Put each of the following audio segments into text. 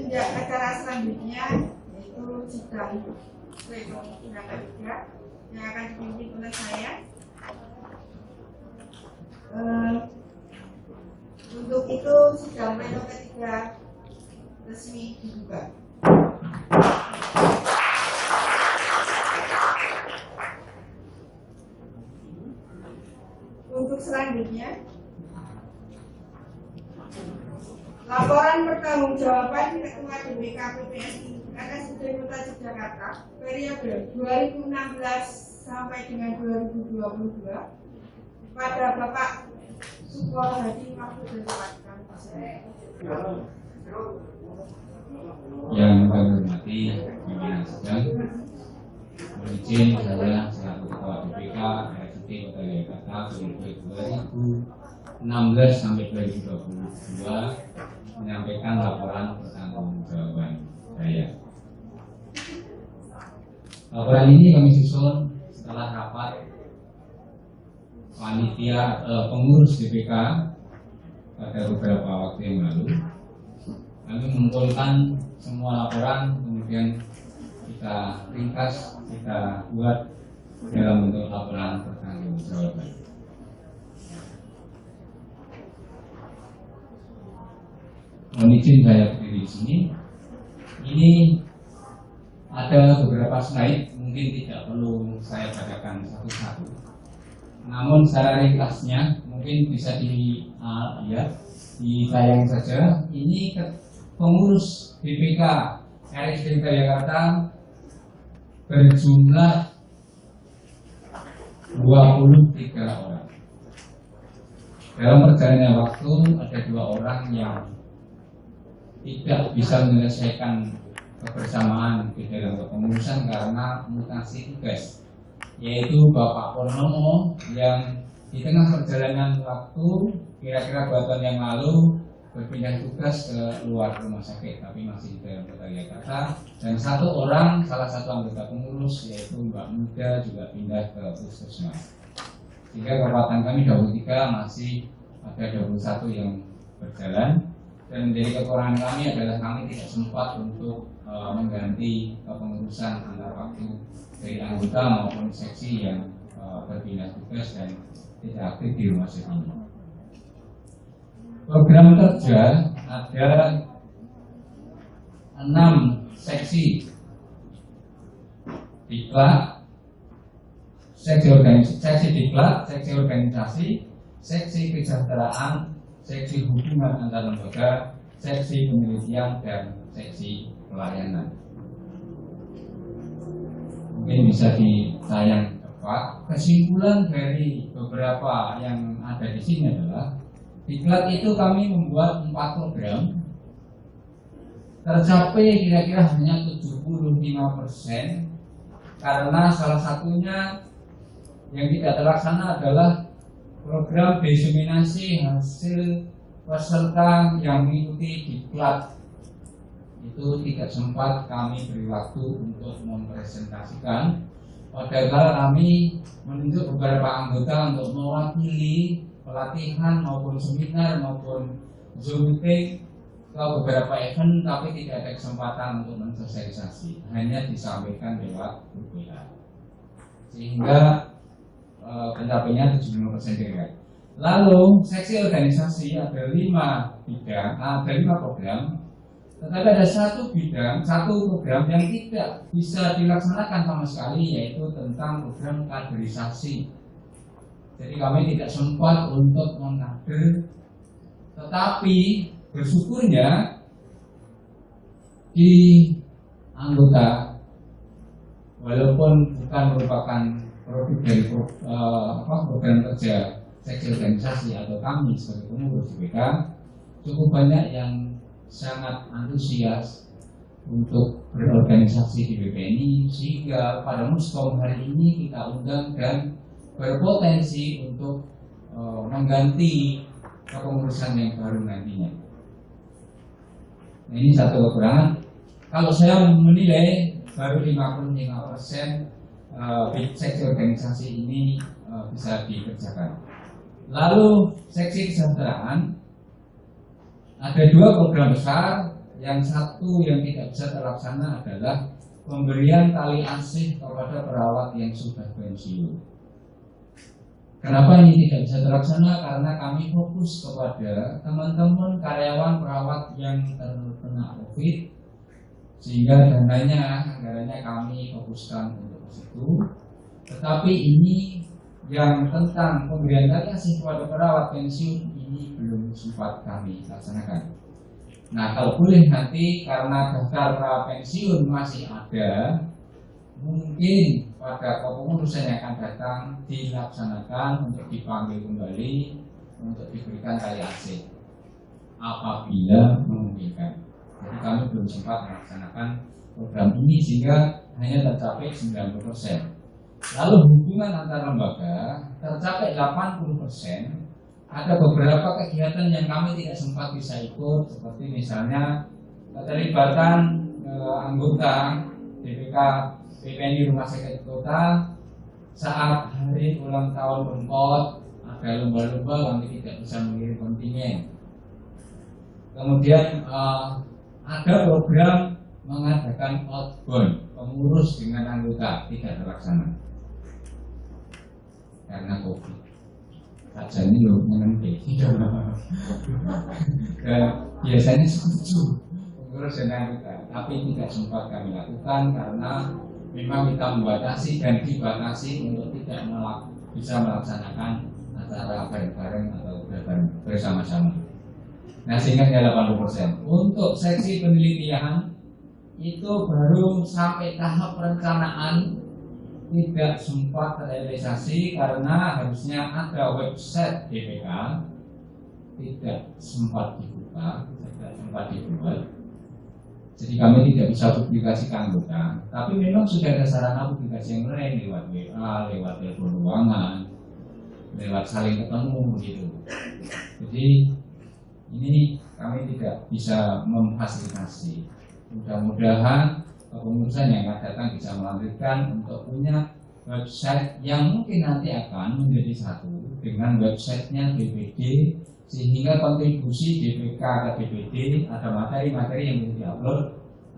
tindak acara selanjutnya yaitu sidang pleno tindakan 3 yang akan dipimpin oleh saya. Untuk itu sidang pleno ketiga resmi dibuka. Untuk selanjutnya, laporan pertanggungjawaban Ketua DPK PPSI RSUD Kota Yogyakarta periode 2016 sampai dengan 2022 pada Bapak Supor Hadi Mahfud Yang kami hormati pimpinan sidang, mohon izin saya selaku Ketua DPK RSUD Kota Yogyakarta periode 2016 sampai 2022 menyampaikan laporan pertanggungjawaban saya. Laporan ini kami susun setelah rapat panitia pengurus DPK pada beberapa waktu yang lalu. Kami mengumpulkan semua laporan, kemudian kita ringkas, kita buat dalam bentuk laporan pertanggungjawaban. Mohon izin saya berdiri di sini. Ini ada beberapa slide, mungkin tidak perlu saya bacakan satu-satu. Namun secara ringkasnya mungkin bisa dilihat, ditayang saja. Ini pengurus DPK RSUD Jakarta berjumlah 23 orang. Dalam perjalanan waktu ada 2 orang yang tidak bisa menyelesaikan kebersamaan di dalam kepengurusan karena mutasi tugas, yaitu Bapak Purnomo yang di tengah perjalanan waktu kira-kira 2 tahun yang lalu berpindah tugas ke luar rumah sakit tapi masih di dalam Kota Jakarta, dan 1 orang salah satu anggota pengurus yaitu Mbak Muda juga pindah ke puskesmas, sehingga kekuatan kami 23 masih ada 21 yang berjalan. Dan dari kekurangan kami adalah kami tidak sempat untuk mengganti kepengurusan antar waktu dari anggota maupun seksi yang berpindah tugas dan tidak aktif di rumah sakit ini. Program kerja ada 6 seksi: diklat, seksi organisasi, seksi kesejahteraan, seksi hubungan antar lembaga, seksi penelitian, dan seksi pelayanan. Mungkin bisa ditayang Pak. Kesimpulan dari beberapa yang ada di sini adalah diklat itu kami membuat 4 program, tercapai kira-kira hanya 75% karena salah satunya yang tidak terlaksana adalah program diseminasi hasil peserta yang mengikuti diklat. Itu tidak sempat kami beri waktu untuk mempresentasikan, padahal kami menunjuk beberapa anggota untuk mewakili pelatihan maupun seminar maupun Zoom meeting ke beberapa event, tapi tidak ada kesempatan untuk mensosialisasi, hanya disampaikan lewat WA, sehingga pencapaiannya 75% direct. Lalu seksi organisasi ada 5 bidang, ada 5 program, tetapi ada 1 bidang, 1 program yang tidak bisa dilaksanakan sama sekali, yaitu tentang program kaderisasi. Jadi kami tidak sempat untuk mengkader, tetapi bersyukurnya di anggota, walaupun bukan merupakan produk dari program kerja seksi organisasi atau kami sebagai pengurus DPK, cukup banyak yang sangat antusias untuk berorganisasi di BPNI, sehingga pada Muskom hari ini kita undang dan berpotensi untuk mengganti kepengurusan yang baru nantinya. Nah, ini satu kekurangan. Kalau saya menilai baru 55% seksi organisasi ini bisa dikerjakan. Lalu seksi kesejahteraan ada 2 program besar, Yang satu yang tidak bisa terlaksana adalah pemberian tali asih kepada perawat yang sudah pensiun. Kenapa ini tidak bisa terlaksana? Karena kami fokus kepada teman-teman karyawan perawat yang terkena COVID, sehingga anggarannya kami fokuskan untuk ke situ. Tetapi ini yang tentang pemberian tali asih kepada perawat pensiun ini belum sempat kami laksanakan. Nah, kalau boleh nanti karena daftar perawat pensiun masih ada, mungkin pada kepengurusan yang akan datang dilaksanakan untuk dipanggil kembali untuk diberikan tali asih apabila memungkinkan. Jadi kami belum sempat melaksanakan program ini sehingga hanya tercapai 90%. Lalu hubungan antar lembaga tercapai 80%. Ada beberapa kegiatan yang kami tidak sempat bisa ikut, seperti misalnya keterlibatan anggota DPK PPNI Rumah Sakit Kota saat hari ulang tahun Pemkot, ada lomba-lomba kami tidak bisa mengirim kontingen. Kemudian ada program mengadakan outbound pengurus dengan anggota tidak terlaksana karena COVID. Kajian ini loh mengenai biasanya setuju pengurus dan anggota, tapi tidak sempat kami lakukan karena memang kita membatasi dan dibatasi untuk tidak bisa melaksanakan acara bareng-bareng atau bersama-sama. Nah, sehingga 80%. Untuk seksi penelitian itu baru sampai tahap perencanaan, tidak sempat terrealisasi karena harusnya ada website DPK, tidak sempat dibuka, tidak sempat dibuat. Jadi kami tidak bisa publikasi ke anggota, tapi memang sudah ada sarana publikasi yang lain lewat WA, lewat telepon ruangan, lewat saling ketemu begitu. Jadi ini kami tidak bisa memfasilitasi. Mudah-mudahan kepengurusan yang akan datang bisa melanjutkan untuk punya website yang mungkin nanti akan menjadi satu dengan websitenya DPD, sehingga kontribusi DPK ke DPD ada materi-materi yang bisa diupload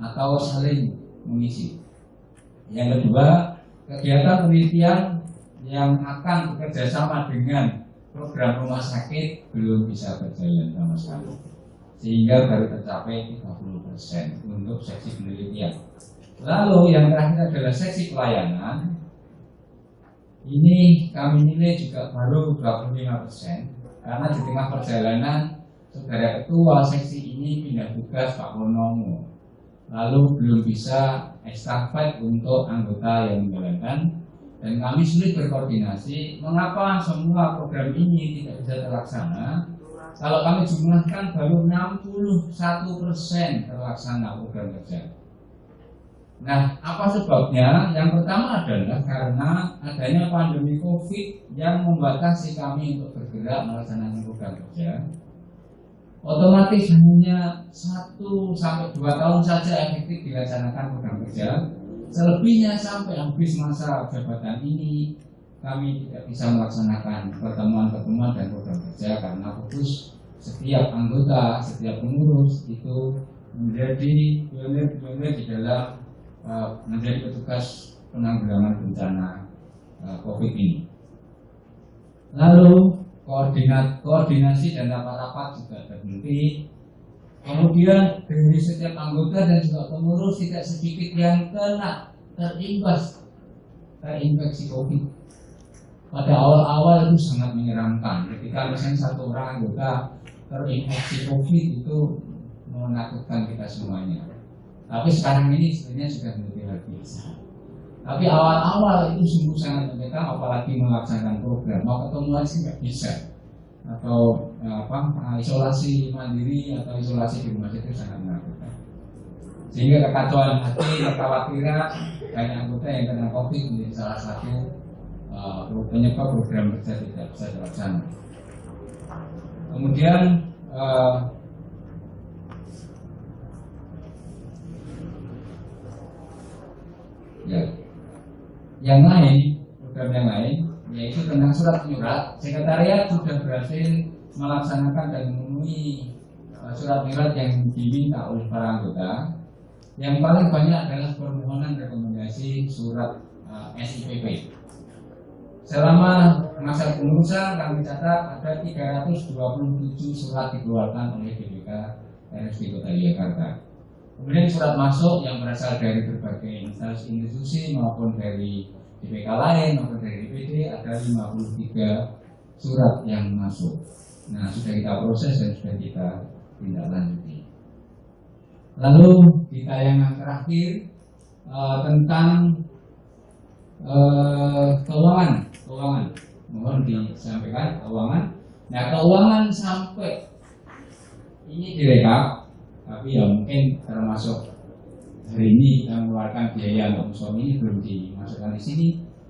atau saling mengisi. Yang kedua, kegiatan penelitian yang akan bekerjasama dengan program rumah sakit belum bisa berjalan sama sekali, sehingga baru tercapai 30% untuk seksi penelitian. Lalu yang terakhir adalah seksi pelayanan. Ini kami nilai juga baru 25%, karena di tengah perjalanan saudara ketua seksi ini pindah tugas Pak Ponomo, lalu belum bisa estafet untuk anggota yang menjalankan, dan kami sulit berkoordinasi. Mengapa semua program ini tidak bisa terlaksana? Kalau kami jumlahkan baru 61% terlaksana program kerja. Nah, apa sebabnya? Yang pertama adalah karena adanya pandemi COVID yang membatasi kami untuk bergerak melaksanakan program kerja. Otomatis hanya 1 sampai 2 tahun saja efektif dilaksanakan program kerja. Selebihnya sampai habis masa jabatan ini kami tidak bisa melaksanakan pertemuan-pertemuan dan program kerja karena fokus setiap anggota, setiap pengurus itu menjadi pionir di dalam menjadi petugas penanggulangan bencana COVID ini. Lalu koordinasi dan rapat-rapat juga terhenti. Kemudian dari setiap anggota dan juga pengurus tidak sedikit yang terinfeksi COVID. Pada awal-awal itu sangat menyeramkan. Ketika misalnya satu orang anggota terinfeksi COVID itu menakutkan kita semuanya. Tapi sekarang ini sebenarnya sudah menjadi hal biasa. Tapi awal-awal itu sungguh sangat menyedihkan, apalagi melaksanakan program. Mau ketemu sih nggak bisa, atau isolasi mandiri atau isolasi di rumah itu sangat menakutkan. Sehingga kekacauan hati, kekhawatiran banyak anggota yang kena COVID menjadi salah satu penyebab program kerja tidak bisa terlaksana. Kemudian yang lain, program yang lain yaitu tentang surat menyurat. Sekretariat sudah berhasil melaksanakan dan memenuhi surat menyurat yang diminta oleh para anggota. Yang paling banyak adalah permohonan rekomendasi surat SIPP. Selama masa pengurusan kami catat ada 327 surat dikeluarkan oleh DPK RSUD Kota Yogyakarta. Kemudian surat masuk yang berasal dari berbagai instansi institusi maupun dari DPK lain maupun dari DPD ada 53 surat yang masuk. Nah, sudah kita proses dan sudah kita tindak lanjuti. Lalu di tayangan terakhir tentang keuangan, mohon disampaikan keuangan. Nah, keuangan sampai ini direkap, tapi ya mungkin termasuk hari ini kita mengeluarkan biaya untuk museum ini belum dimasukkan di sini.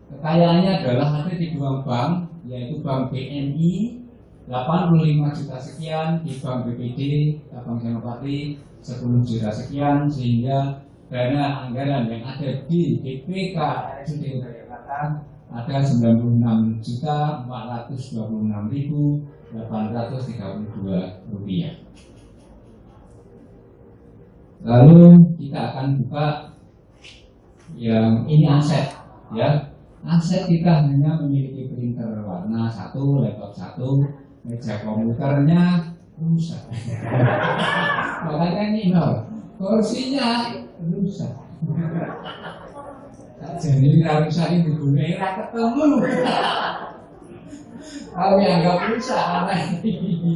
Kekayaannya adalah ada di dua bank, yaitu Bank BNI 85 juta sekian, di Bank BPD, Bank Senopati 10 juta sekian, sehingga dana anggaran yang ada di DPK RSUD Kota Yogyakarta ada 96.426.832 rupiah. Lalu kita akan buka yang ini aset, ya. Aset kita hanya memiliki printer warna 1, laptop 1, meja komputernya rusak. Makanya ini kursinya rusak. Jadi rusak ini gue ketemu. Kalau yang nggak rusak apa ini?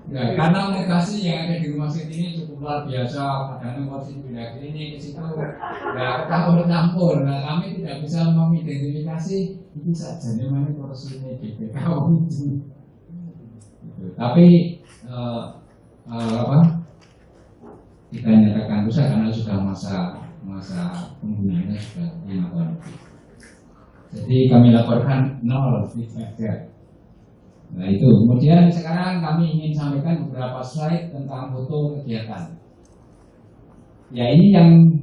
Ya, karena lokasi yang ada di rumah Siti ini cukup luar biasa, kadang kursi pindah ke sini ke situ, ya campur-campur. Nah, kami tidak bisa mengidentifikasi itu saja namanya kursi ini DPK itu. Tapi kita nyatakan rusak karena sudah masa penggunaannya sudah 5 tahun lebih. Jadi kami laporkan 0 feedback. Nah itu, kemudian sekarang kami ingin sampaikan beberapa slide tentang foto kegiatan. Ya ini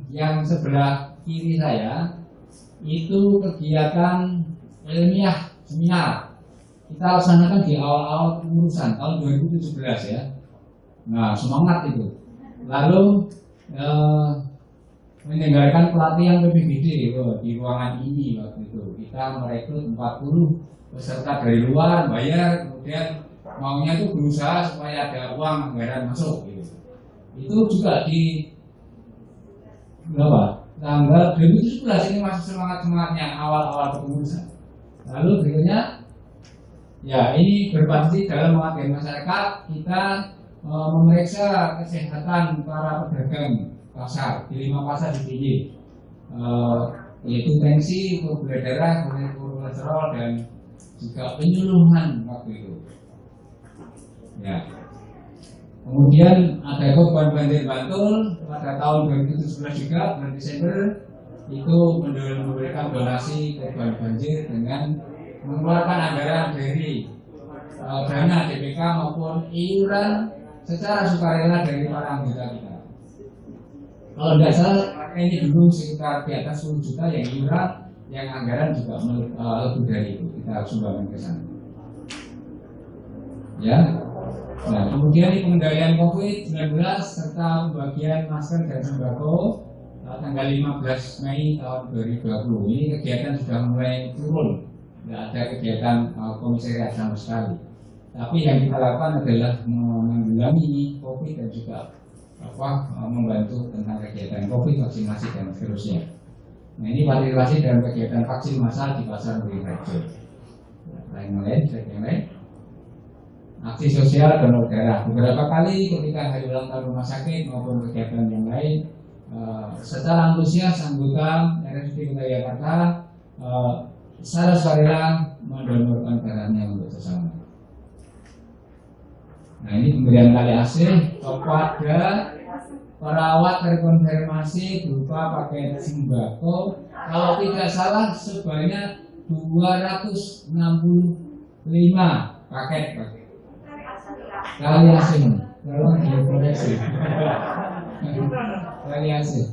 yang sebelah kiri saya itu kegiatan ilmiah seminar. Kita laksanakan di awal-awal pengurusan tahun 2017 ya. Nah semangat itu. Lalu menyelenggarakan pelatihan PPBD di ruangan ini waktu itu. Kita merekrut 40 peserta dari luar, bayar, kemudian maunya itu berusaha supaya ada uang anggaran masuk gitu. Itu juga di berapa? Tanggal 2017 ini masih semangat-semangatnya awal-awal kepengurusan. Lalu berikutnya ya ini berpartisipasi dalam mengabdi masyarakat. Kita memeriksa kesehatan para pedagang pasar di 5 pasar di sini, yaitu tensi, gula darah, kolesterol dan juga penyuluhan waktu itu. Ya. Kemudian ada korban banjir Bantul pada tahun 2017 juga bulan Desember itu memberikan donasi korban banjir dengan mengeluarkan anggaran dari dana DPK maupun iuran secara sukarela dari para anggota kita. Kalau tidak salah ini dulu sekitar di atas 10 juta yang iuran, yang anggaran juga lebih dari itu kita sumbangkan ke sana. Ya. Nah, kemudian pengendalian COVID-19 serta pembagian masker dan sembako tanggal 15 Mei tahun 2020. Ini kegiatan sudah mulai turun, tidak ada kegiatan komisariat sama sekali. Tapi yang kita lakukan adalah menanggulangi COVID dan juga membantu tentang kegiatan COVID, vaksinasi dan seterusnya. Nah ini partisipasi dalam kegiatan vaksin massal di pasar Berirejo. Yang lain, aksi sosial donor darah. Beberapa kali ketika hari ulang tahun rumah sakit maupun kegiatan yang lain, secara antusias anggota RSUD Kota Yogyakarta secara sukarela mendonorkan darahnya untuk sesama. Nah ini pemberian tali AC kepada perawat terkonfirmasi berupa paket sembako, kalau tidak salah sebanyak 265 paket tali AC. Tolong dikoreksi. Tali AC.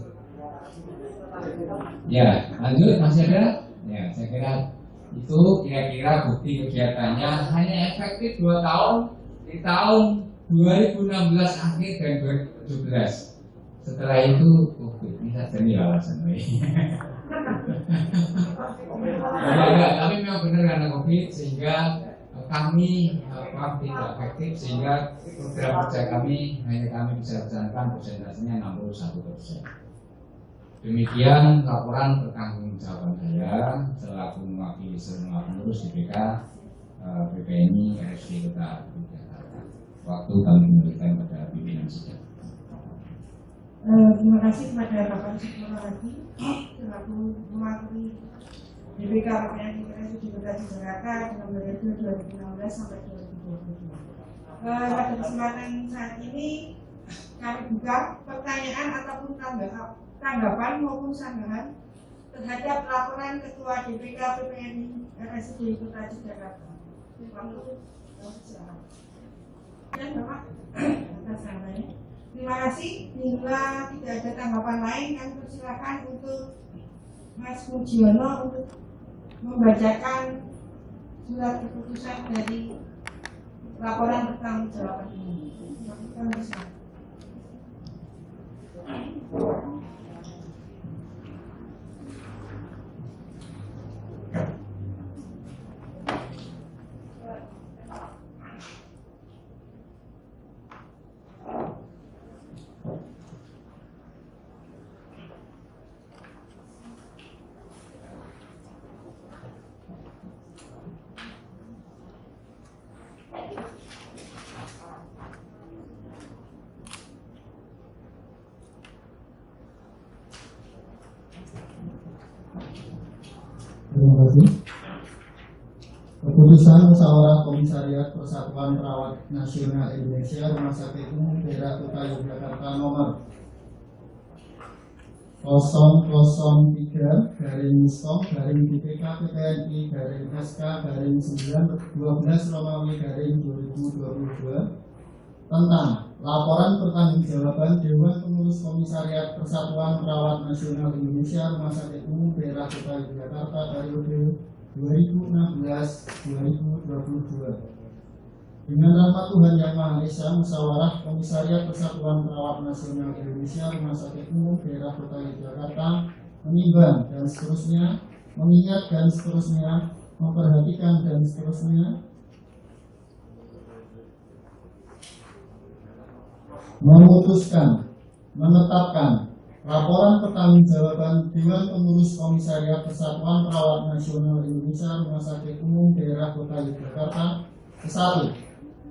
Ya, lanjut masih ada? Ya, saya kira itu kira-kira bukti kegiatannya hanya efektif 2 tahun di tahun 2016 akhir dan 2017. Setelah itu COVID ini saja nih alasan. Ya, tapi memang benar karena COVID sehingga kami tidak efektif, sehingga program kerja kami hanya kami bisa laksanakan persentasenya 61%. Demikian laporan pertanggungjawaban saya selaku mewakili semua pengurus DPK PPNI RSUD Kota Yogyakarta. Waktu kami memberikan pada pimpinan sidang. Terima kasih kepada Bapak Supono lagi selaku mewakili DPK PPNI RSUD Kota Yogyakarta dalam periode 2016 sampai 2022. Pada kesempatan saat ini kami buka pertanyaan ataupun tanggapan maupun sanggahan terhadap laporan Ketua DPK PPNI RSUD Kota Yogyakarta. Dan Bapak atas namanya. Terima kasih. Bila tidak ada tanggapan lain, kami persilakan untuk Mas Mujiono untuk membacakan surat keputusan dari laporan pertanggungjawaban ini. Kami persilakan. Terima kasih. Keputusan Musyawarah Komisariat Persatuan Perawat Nasional Indonesia Rumah Sakit Umum Daerah Kota Yogyakarta nomor 003/DPK PPNI /SK/9/12/2022 tentang laporan pertanggungjawaban Dewan Pengurus Komisariat Persatuan Perawat Nasional Indonesia Rumah Sakit Umum Daerah Kota Yogyakarta periode 2016-2022. Dengan rahmat Tuhan Yang Maha Esa, Musyawarah Komisariat Persatuan Perawat Nasional Indonesia Rumah Sakit Umum Daerah Kota Yogyakarta menimbang dan seterusnya, mengingat dan seterusnya, memperhatikan dan seterusnya, memutuskan, menetapkan laporan pertanggungjawaban Dewan Pengurus Komisariat Persatuan Perawat Nasional Indonesia Rumah Sakit Umum Daerah Kota Yogyakarta. 1.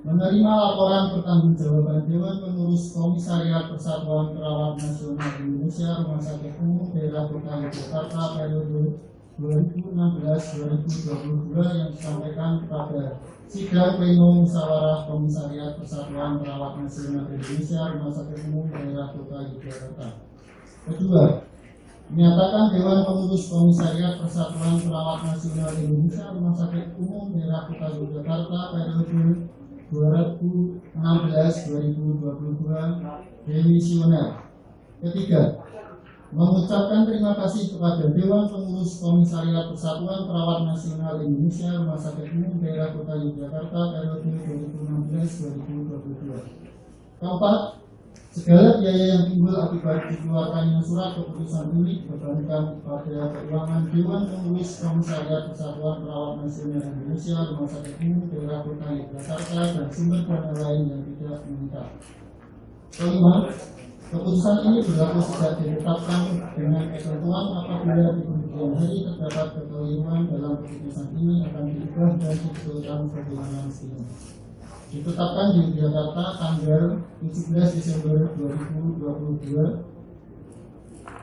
Menerima laporan pertanggungjawaban Dewan Pengurus Komisariat Persatuan Perawat Nasional Indonesia Rumah Sakit Umum Daerah Kota Yogyakarta periode 2016-2022 yang disampaikan kepada Sidang Pleno Musyawarah Komisariat Persatuan Perawat Nasional Indonesia Rumah Sakit Umum Daerah Kota Yogyakarta. Kedua, menyatakan Dewan Pengurus Komisariat Persatuan Perawat Nasional Indonesia Rumah Sakit Umum Daerah Kota Yogyakarta periode 2016-2022 demisioner. Ketiga, mengucapkan terima kasih kepada Dewan Pengurus Komisariat Persatuan Perawat Nasional Indonesia Rumah Sakit Umum Daerah Kota Yogyakarta periode 2016-2022. Keempat, segala biaya yang timbul akibat dikeluarkannya surat keputusan ini dibebankan pada keuangan Dewan Pengurus Komisariat Persatuan Perawat Nasional Indonesia Rumah Sakit Umum Daerah Kota Yogyakarta dan sumber dana lain yang tidak meningkat. Kelima, keputusan ini berlaku sejak ditetapkan dengan ketentuan apabila di kemudian hari terdapat kekeliruan dalam keputusan ini akan diubah dan dibetulkan sebagaimana mestinya. Ditetapkan di Jakarta tanggal 17 Desember 2022.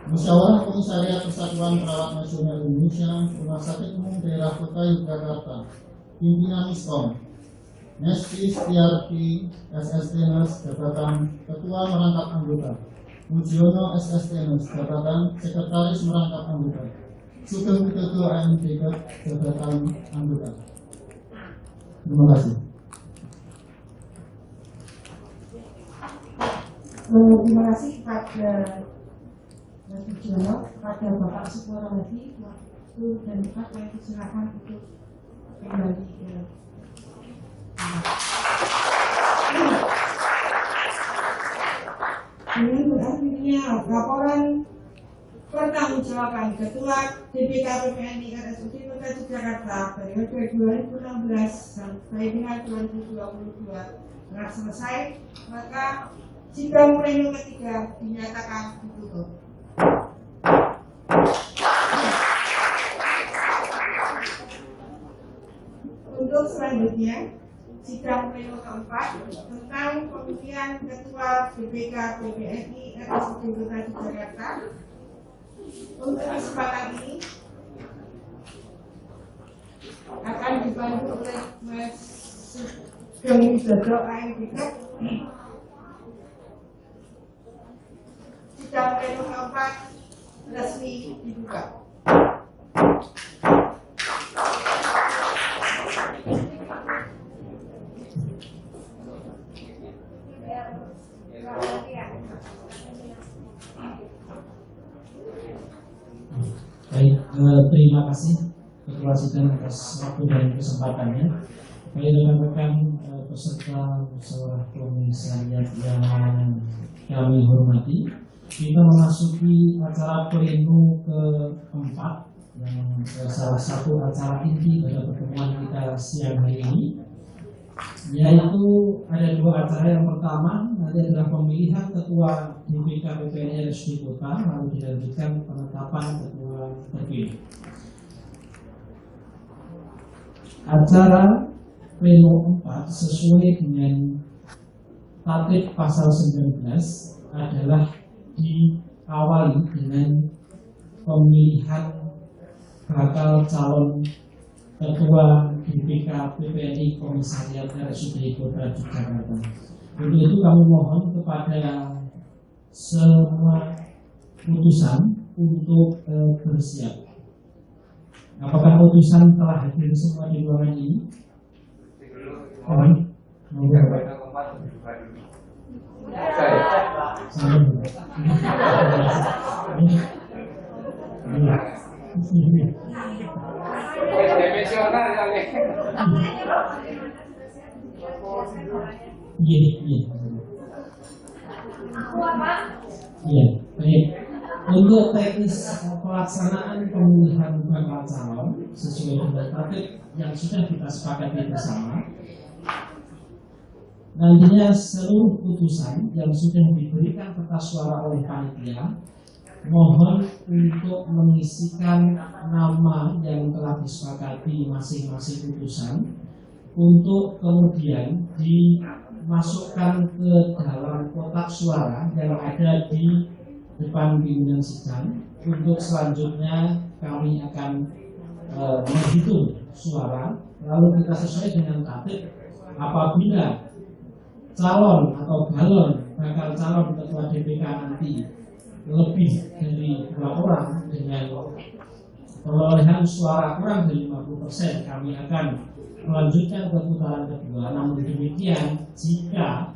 Musyawarah Komisariat Persatuan Perawat Nasional Indonesia Rumah Sakit Umum Daerah Kota Yogyakarta. Pimpinan Miskom Nesti Setiarti SSTNS jabatan Ketua Merangkap Anggota, Mujiono SSTNS jabatan Sekretaris Merangkap Anggota, Sugeng Widodo AMDK jabatan Anggota. Terima kasih. Terima kasih kepada Mas Mujiono, kepada Bapak Supono lagi waktu dan tempat yang disilakan untuk kembali ke Dengan berakhirnya laporan pertanggungjawaban Ketua DPK PPNI RSUD Kota Yogyakarta periode 2016 sampai dengan 2022 telah selesai, maka sidang pleno ketiga dinyatakan ditutup. Untuk selanjutnya, sidang pleno keempat tentang pemilihan Ketua DPK PPNI RSUD Kota Yogyakarta. Untuk kesempatan ini akan dibantu oleh Mas Sugeng Widodo AMPK. Sidang pleno keempat resmi dibuka. Baik, terima kasih Ketua Sidang atas waktu dan kesempatannya. Baik, rekan-rekan peserta musyawarah komisariat yang kami hormati, kita memasuki acara pleno keempat yang salah satu acara inti pada pertemuan kita siang hari ini, yaitu ada dua acara. Yang pertama nanti adalah pemilihan Ketua DPK PPNI RSUD Kota, lalu dilanjutkan penetapan Ketua terpilih. Acara pleno 4 sesuai dengan tatib pasal 19 adalah diawali dengan pemilihan bakal calon Ketua DPK PPNI Komisariat RSUD Kota Yogyakarta. Untuk itu kami mohon kepada semua utusan untuk bersiap. Apakah utusan telah hadir semua di ruangan ini? Iya, baik. Untuk teknis pelaksanaan pemilihan bakal calon sesuai dengan tatib yang sudah kita sepakati bersama, nantinya seluruh putusan yang sudah diberikan kertas suara oleh panitia mohon untuk mengisikan nama yang telah disepakati masing-masing putusan untuk kemudian dimasukkan ke dalam kotak suara yang ada di depan pimpinan sidang. Untuk selanjutnya kami akan menghitung suara, lalu kita sesuai dengan tatib. Apabila calon atau balon bakal calon Ketua DPK nanti lebih dari 2 orang dengan perolehan suara kurang dari 50%, kami akan melanjutkan ke putaran kedua. Namun demikian, jika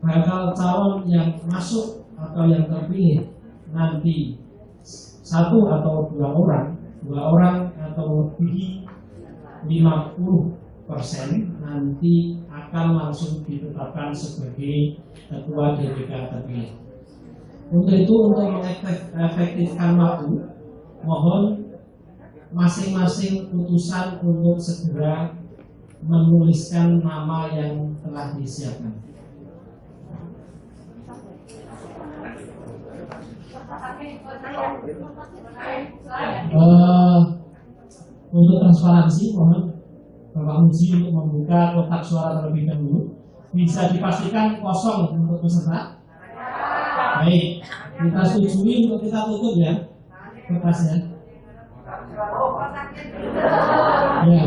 bakal calon yang masuk atau yang terpilih nanti 1 atau 2 orang atau lebih 50%, nanti akan langsung ditetapkan sebagai Ketua DPK terpilih. Untuk itu, untuk mengefektifkan waktu, mohon masing-masing putusan untuk segera menuliskan nama yang telah disiapkan. Untuk transparansi, mohon Bapak Muji untuk membuka kotak suara terlebih dahulu. Bisa dipastikan kosong untuk peserta. Baik, kita setujui untuk kita tutup ya kertasnya. Ya,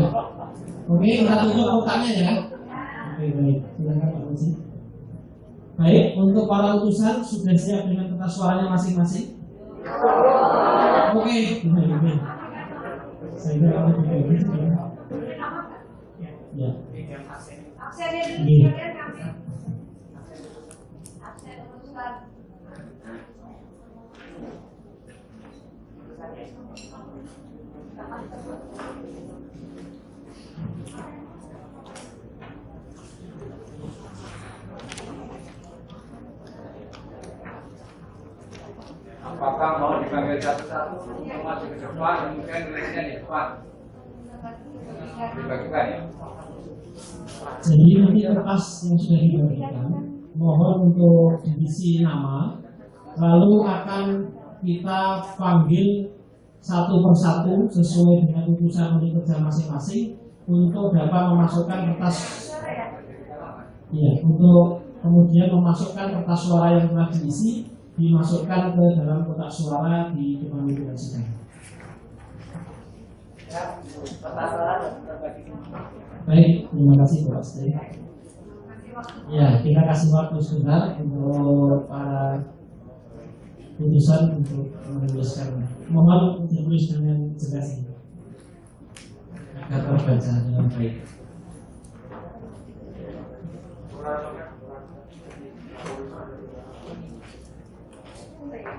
oke, kita tutup kotaknya ya. Oke, baik, silakan Pak Muji. Baik, untuk para utusan sudah siap dengan kertas suaranya masing-masing. Oke, baik. Saya kira kamu juga ya. Aksennya dulu Iya. sekalian kami. Aksen utusan. Apakah mau dipanggil satu-satu maju ke depan, kemudian tulisnya di depan? Dibagikan ya. Jadi nanti kertas yang sudah dibagikan mohon untuk diisi nama, lalu akan kita panggil satu persatu sesuai dengan urusan unit kerja masing-masing untuk dapat memasukkan kertas, ya, untuk kemudian memasukkan kertas suara yang telah diisi dimasukkan ke dalam kotak suara di depan ruangan sidang. Baik, terima kasih Bapak Stri. Ya, kita kasih waktu sebentar untuk para putusan untuk menuliskan. Mohon ditulis dengan jelas ini agar terbaca dengan baik.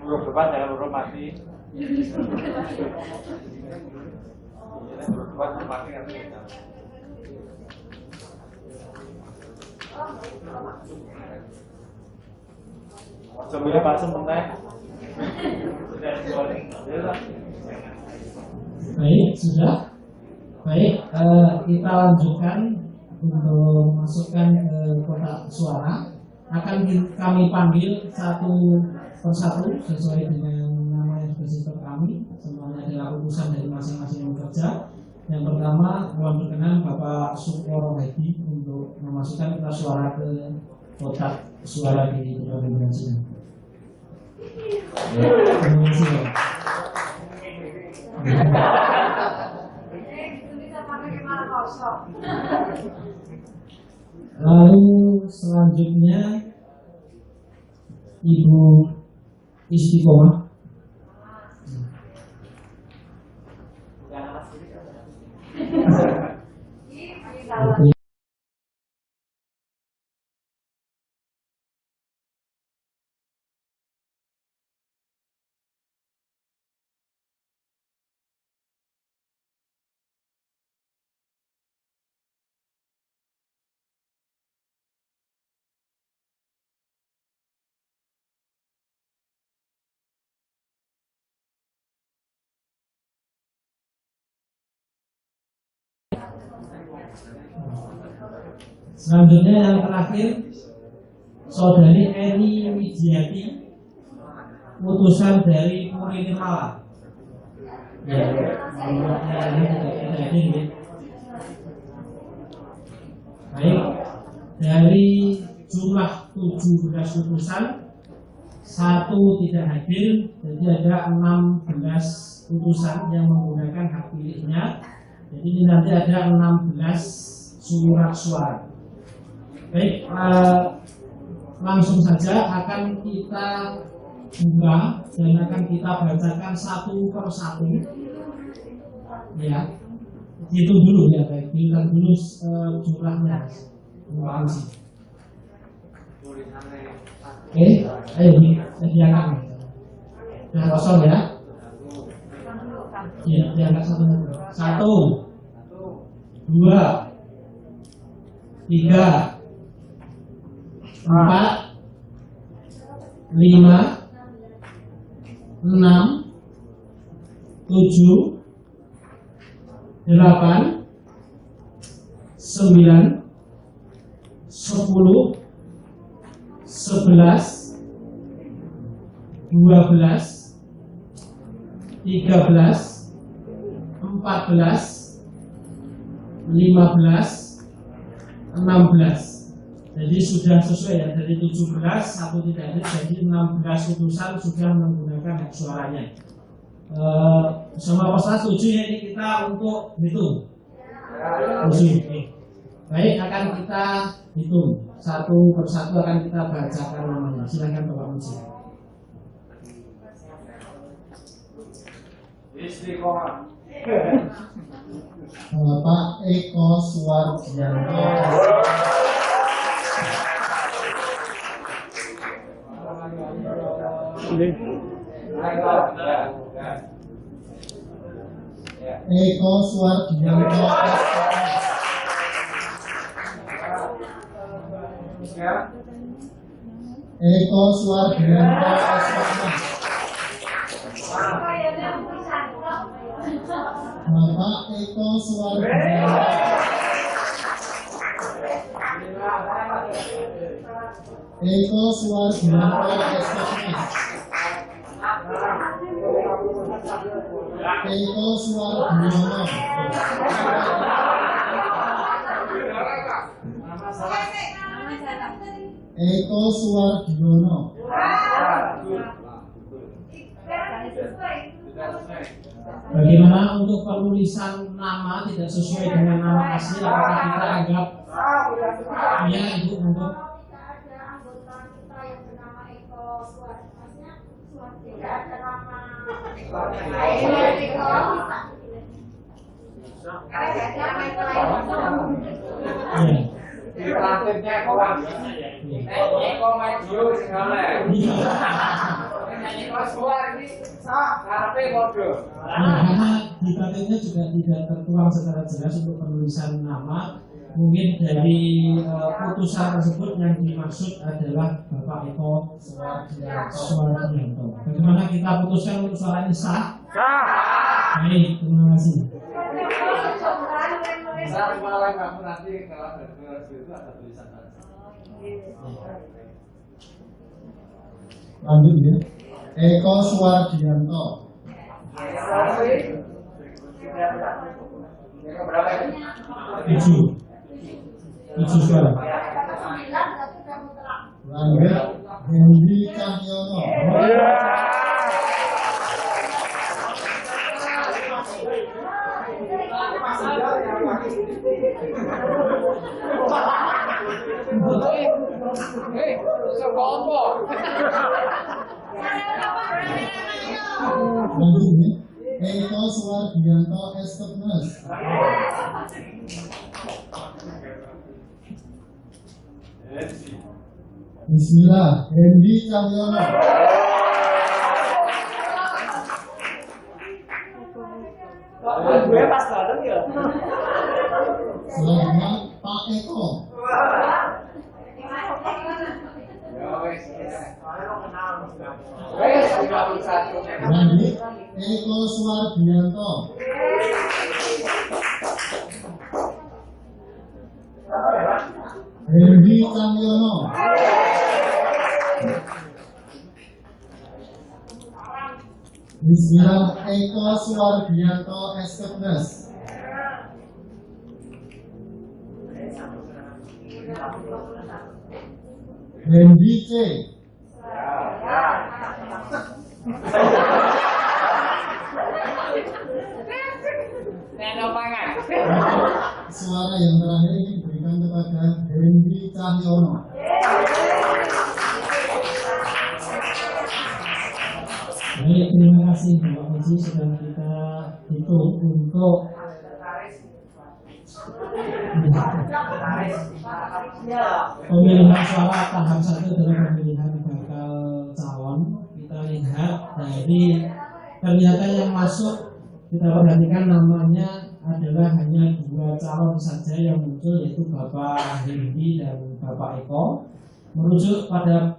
Huruf depan jangan huruf mati. Huruf depan mati nanti. Coba pasang mentah. Baik, sudah. Baik, kita lanjutkan untuk masukkan ke kotak suara. Akan kami panggil satu persatu sesuai dengan nama yang spesifik kami. Semuanya adalah urusan dari masing-masing pekerja. Yang pertama, mohon berkenan Bapak Sukoro Hadi untuk memasukkan kertas suara ke kotak suara di ruangan sidang. Terima kasih, Pak. Lalu selanjutnya Ibu Istiqomah. Selanjutnya yang terakhir Saudari Eni Widiati, putusan dari Murid Malang. Ya, ini tidak hadir. Baik, dari jumlah 17 putusan, 1 tidak hadir, jadi ada 16 putusan yang menggunakan hak pilihnya. Jadi ini nanti ada 16 surat suara. Baik, langsung saja akan kita buka dan akan kita bacakan satu persatu. Ya, itu dulu ya, baik. Bilang dulu jumlahnya. Terima kasih. Oke, ayo diangkat. Nah, kosong ya. Ya, diangkat satu. 1, 2, 3, 4, 5, 6, 7, 8, 9, 10, 11, 12, 13, 14, 15, 16. Jadi sudah sesuai ya, dari 17 satu tidak ada, jadi 16 putusan sudah menggunakan hak suaranya. Semua peserta setuju ya, ini kita untuk hitung. Baik, akan kita hitung satu persatu, akan kita bacakan namanya. Silakan Bapak Muji. Istiqomah. Bapak Eko Suwardianto. Eko Suwardianto. Eko Suwardianto. Bapak Eko Suwardianto. Eko Suwardianto Estefanus. Eko Suwardiono. Eko Suwardiono. Bagaimana untuk penulisan nama tidak sesuai dengan nama asli? Apakah kita anggap ya Ibu untuk karena di patennya juga tidak tertuang secara jelas untuk penulisan nama. Mungkin dari putusan tersebut yang dimaksud adalah Bapak Eko Suwardianto. Bagaimana kita putuskan untuk suara ini sah? Sah. Baik, terima kasih. Lanjut ya. Eko Suwardianto. Tujuh suara. Lanjut Hendy Cahyono. Lanjut ya. Eko Suwardianto Estefanus. Bismillah, Hendy Cahyono. Selanjutnya Pak Eko. Lanjut Eko Suwardianto. Hendy Cahyono. Bismillah, Eko Suwardianto Estefanus. Hendy C. Suara yang terakhir ini diberikan kepada Hendy Cahyono. Baik, terima kasih Bapak Haji. Sedang kita hitung untuk pemilihan suara tahap 1 dalam pemilihan bakal calon. Kita lihat dari ternyata yang masuk, kita perhatikan namanya adalah hanya 2 calon saja yang muncul, yaitu Bapak Hendy dan Bapak Eko. Merujuk pada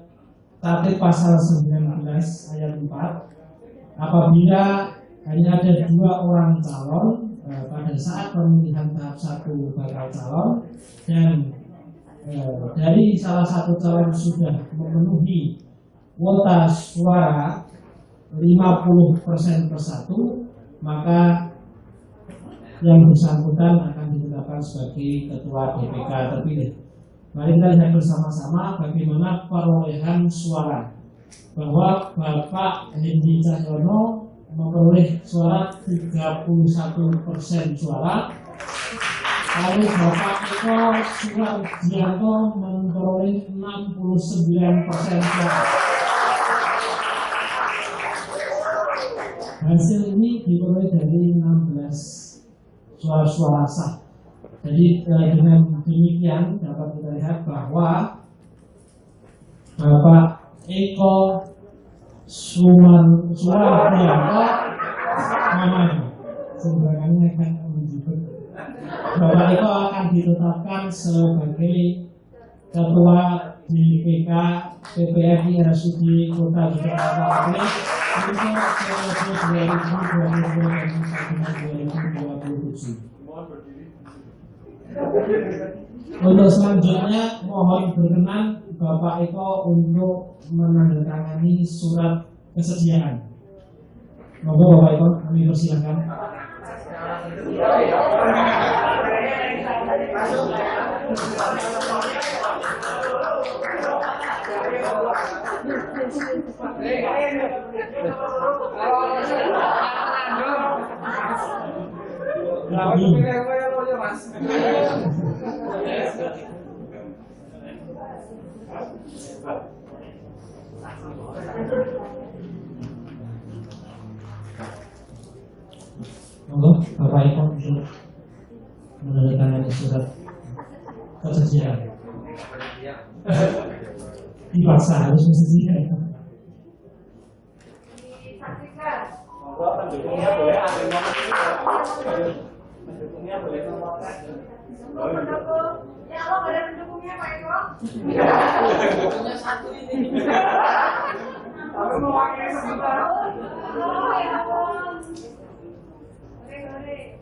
Tatip pasal 19 ayat 4, apabila hanya ada 2 orang calon pada saat pemilihan tahap 1 bakal calon dan dari salah satu calon sudah memenuhi kuota suara 50% per 1, maka yang bersangkutan akan ditetapkan sebagai ketua DPK terpilih. Mari kita lihat bersama-sama bagaimana perolehan suara. Bahwa Bapak Hendy Cahyono memperoleh suara 31% suara. Lalu Bapak Eko Suwardianto memperoleh 69% suara. Hasil ini diperoleh dari 16 suara-suara sah. Jadi dengan demikian dapat kita lihat bahwa Bapak Eko Suwardianto sembarangannya akan menunjukkan Bapak Eko akan ditetapkan sebagai Ketua DPK PPRI RSUD Kota Yogyakarta untuk periode 2022 sampai 2027. Untuk selanjutnya mohon berkenan Bapak Eko untuk menandatangani surat kesediaan. Monggo Bapak Eko, kami persilahkan. Monggo Bapak Eko untuk menandatangani surat kesediaan. Dipaksa harus bersedia. Disaksikan. Pendukungnya boleh ada nomor. Pendukungnya boleh nomor. Pendukung. Ya Allah, ada pendukungnya Pak Eko. Pendukungnya satu ini. Tapi mewakili sebentar. Oh ya Allah. Boleh.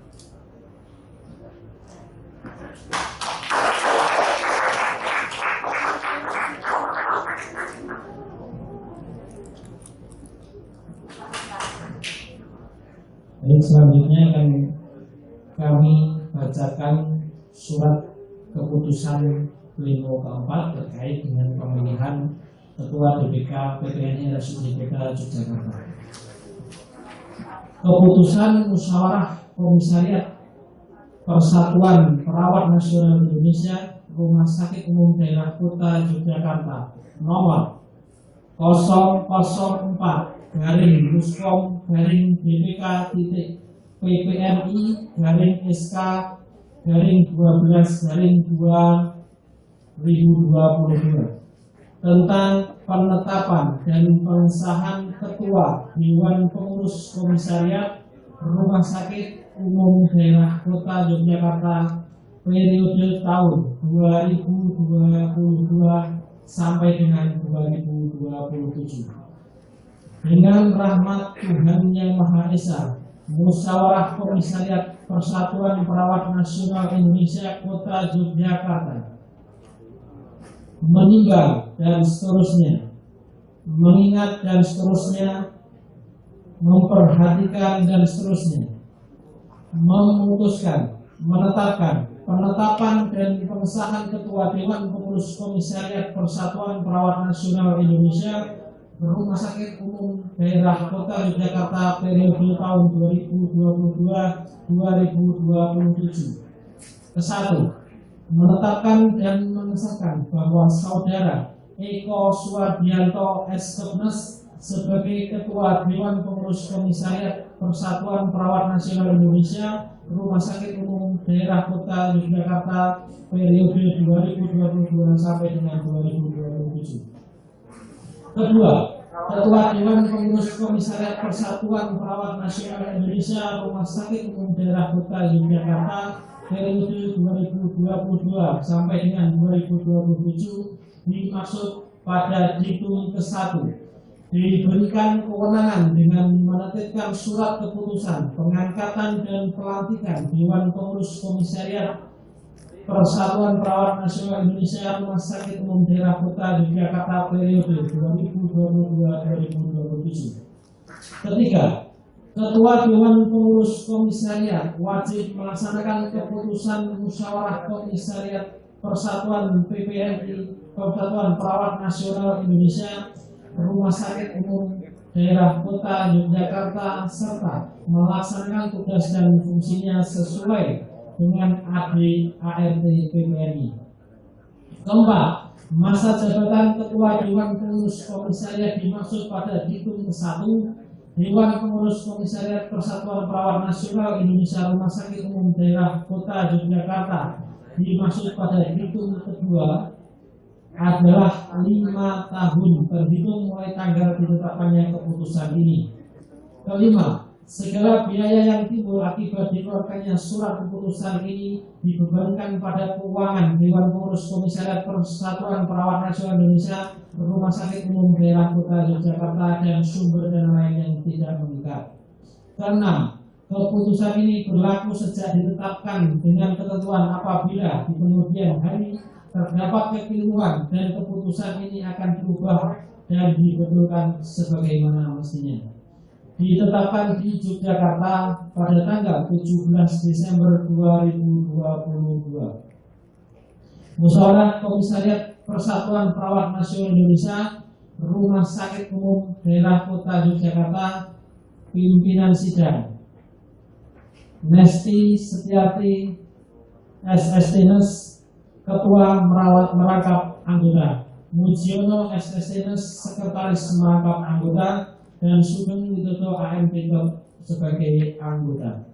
Baik, selanjutnya akan kami bacakan surat keputusan pleno keempat terkait dengan pemilihan Ketua DPK PPNI RSUD Kota Yogyakarta. Keputusan Musyawarah Komisariat Persatuan Perawat Nasional Indonesia Rumah Sakit Umum Daerah Kota Yogyakarta nomor 004-PPMI-DPK-PPNI-12-2022 tentang penetapan dan pengesahan Ketua Dewan Pengurus Komisariat Rumah Sakit Umum Daerah Kota Yogyakarta periode tahun 2022 sampai dengan 2027. Dengan rahmat Tuhan Yang Maha Esa, Musyawarah Komisariat Persatuan Perawat Nasional Indonesia Kota Yogyakarta meninggal dan seterusnya, mengingat dan seterusnya, memperhatikan dan seterusnya, memutuskan, menetapkan penetapan dan pengesahan Ketua Dewan Pengurus Komisariat Persatuan Perawat Nasional Indonesia Rumah Sakit Umum Daerah Kota Yogyakarta periode tahun 2022-2027. Kesatu, menetapkan dan mengesahkan bahwa Saudara Eko Suwardianto S.Kepnes sebagai Ketua Dewan Pengurus Komisariat Persatuan Perawat Nasional Indonesia Rumah Sakit Umum Daerah Kota Yogyakarta periode 2022 sampai dengan 2027. Kedua, Ketua Dewan Pengurus Komisariat Persatuan Perawat Nasional Indonesia Rumah Sakit Umum Daerah Kota Yogyakarta periode 2022 sampai dengan 2027 dimaksud pada diktum ke-1 diberikan kewenangan dengan menetapkan surat keputusan pengangkatan dan pelantikan Dewan Pengurus Komisariat Persatuan Perawat Nasional Indonesia Rumah Sakit Umum Daerah Kota Yogyakarta periode 2022-2027. Ketiga, Ketua Dewan Pengurus Komisariat wajib melaksanakan keputusan Musyawarah Komisariat Persatuan PPNI Persatuan Perawat Nasional Indonesia Rumah Sakit Umum Daerah Kota Yogyakarta serta melaksanakan tugas dan fungsinya sesuai dengan AD/ART PPNI. Keempat, masa jabatan Ketua Dewan Pengurus Komisariat dimaksud pada diktum ke-1 Dewan Pengurus Komisariat Persatuan Perawat Nasional Indonesia Rumah Sakit Umum Daerah Kota Yogyakarta dimaksud pada diktum kedua adalah 5 tahun terhitung mulai tanggal ditetapkannya keputusan ini. Kelima, segala biaya yang timbul akibat dikeluarkannya surat keputusan ini dibebankan pada keuangan Dewan Pengurus Komisariat Persatuan Perawat Nasional Indonesia, Rumah Sakit Umum Daerah Kota Yogyakarta, dan sumber dana lain yang tidak mengikat. Keenam, keputusan ini berlaku sejak ditetapkan dengan ketentuan apabila di kemudian hari terdapat kekeliruan dan keputusan ini akan berubah dan dibetulkan sebagaimana mestinya. Ditetapkan di Yogyakarta pada tanggal 17 Desember 2022. Musyawarah Komisariat Persatuan Perawat Nasional Indonesia, Rumah Sakit Umum Daerah Kota Yogyakarta, pimpinan sidang Nesti Setiati SSTNES, Ketua Merangkap Anggota, Mujiono SSTNES, Sekretaris Merangkap Anggota, dan Sugeng Widodo AM sebagai anggota.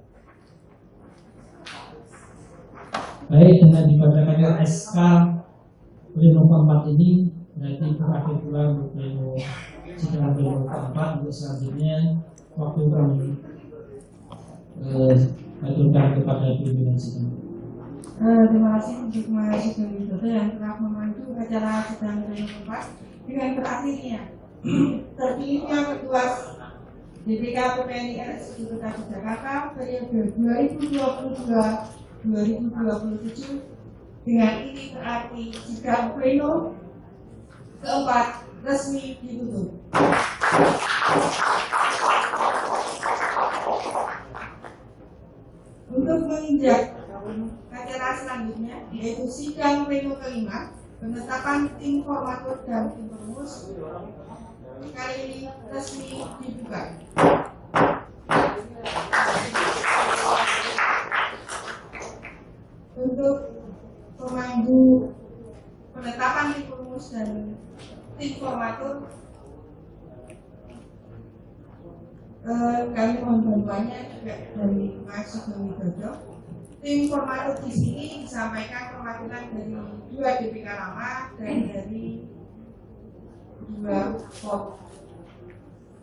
Baik, dengan dibacakannya SK Pleno keempat ini berarti berakhir pula untuk pleno sidang pleno keempat. Untuk selanjutnya waktu kami aturkan kepada pimpinan sidang. Terima kasih untuk Mas Sugeng Widodo yang telah memandu acara sidang pleno keempat dengan berakhirnya terpilihnya Ketua DPK PPNIS di Kota Yogyakarta periode 2022-2027. Dengan ini berarti sidang pleno keempat resmi ditutup. Untuk menginjak acara selanjutnya, yaitu sidang pleno kelima, penetapan tim formatur dan tim perumus, kali ini resmi dibuka. Untuk pemandu penetapan tim perumus dan tim formatur, kami mohon bantuannya juga dari Mas Sugeng Widodo. Tim formatur di sini disampaikan perwakilan dari 2 DPK lama dan dari 2 pop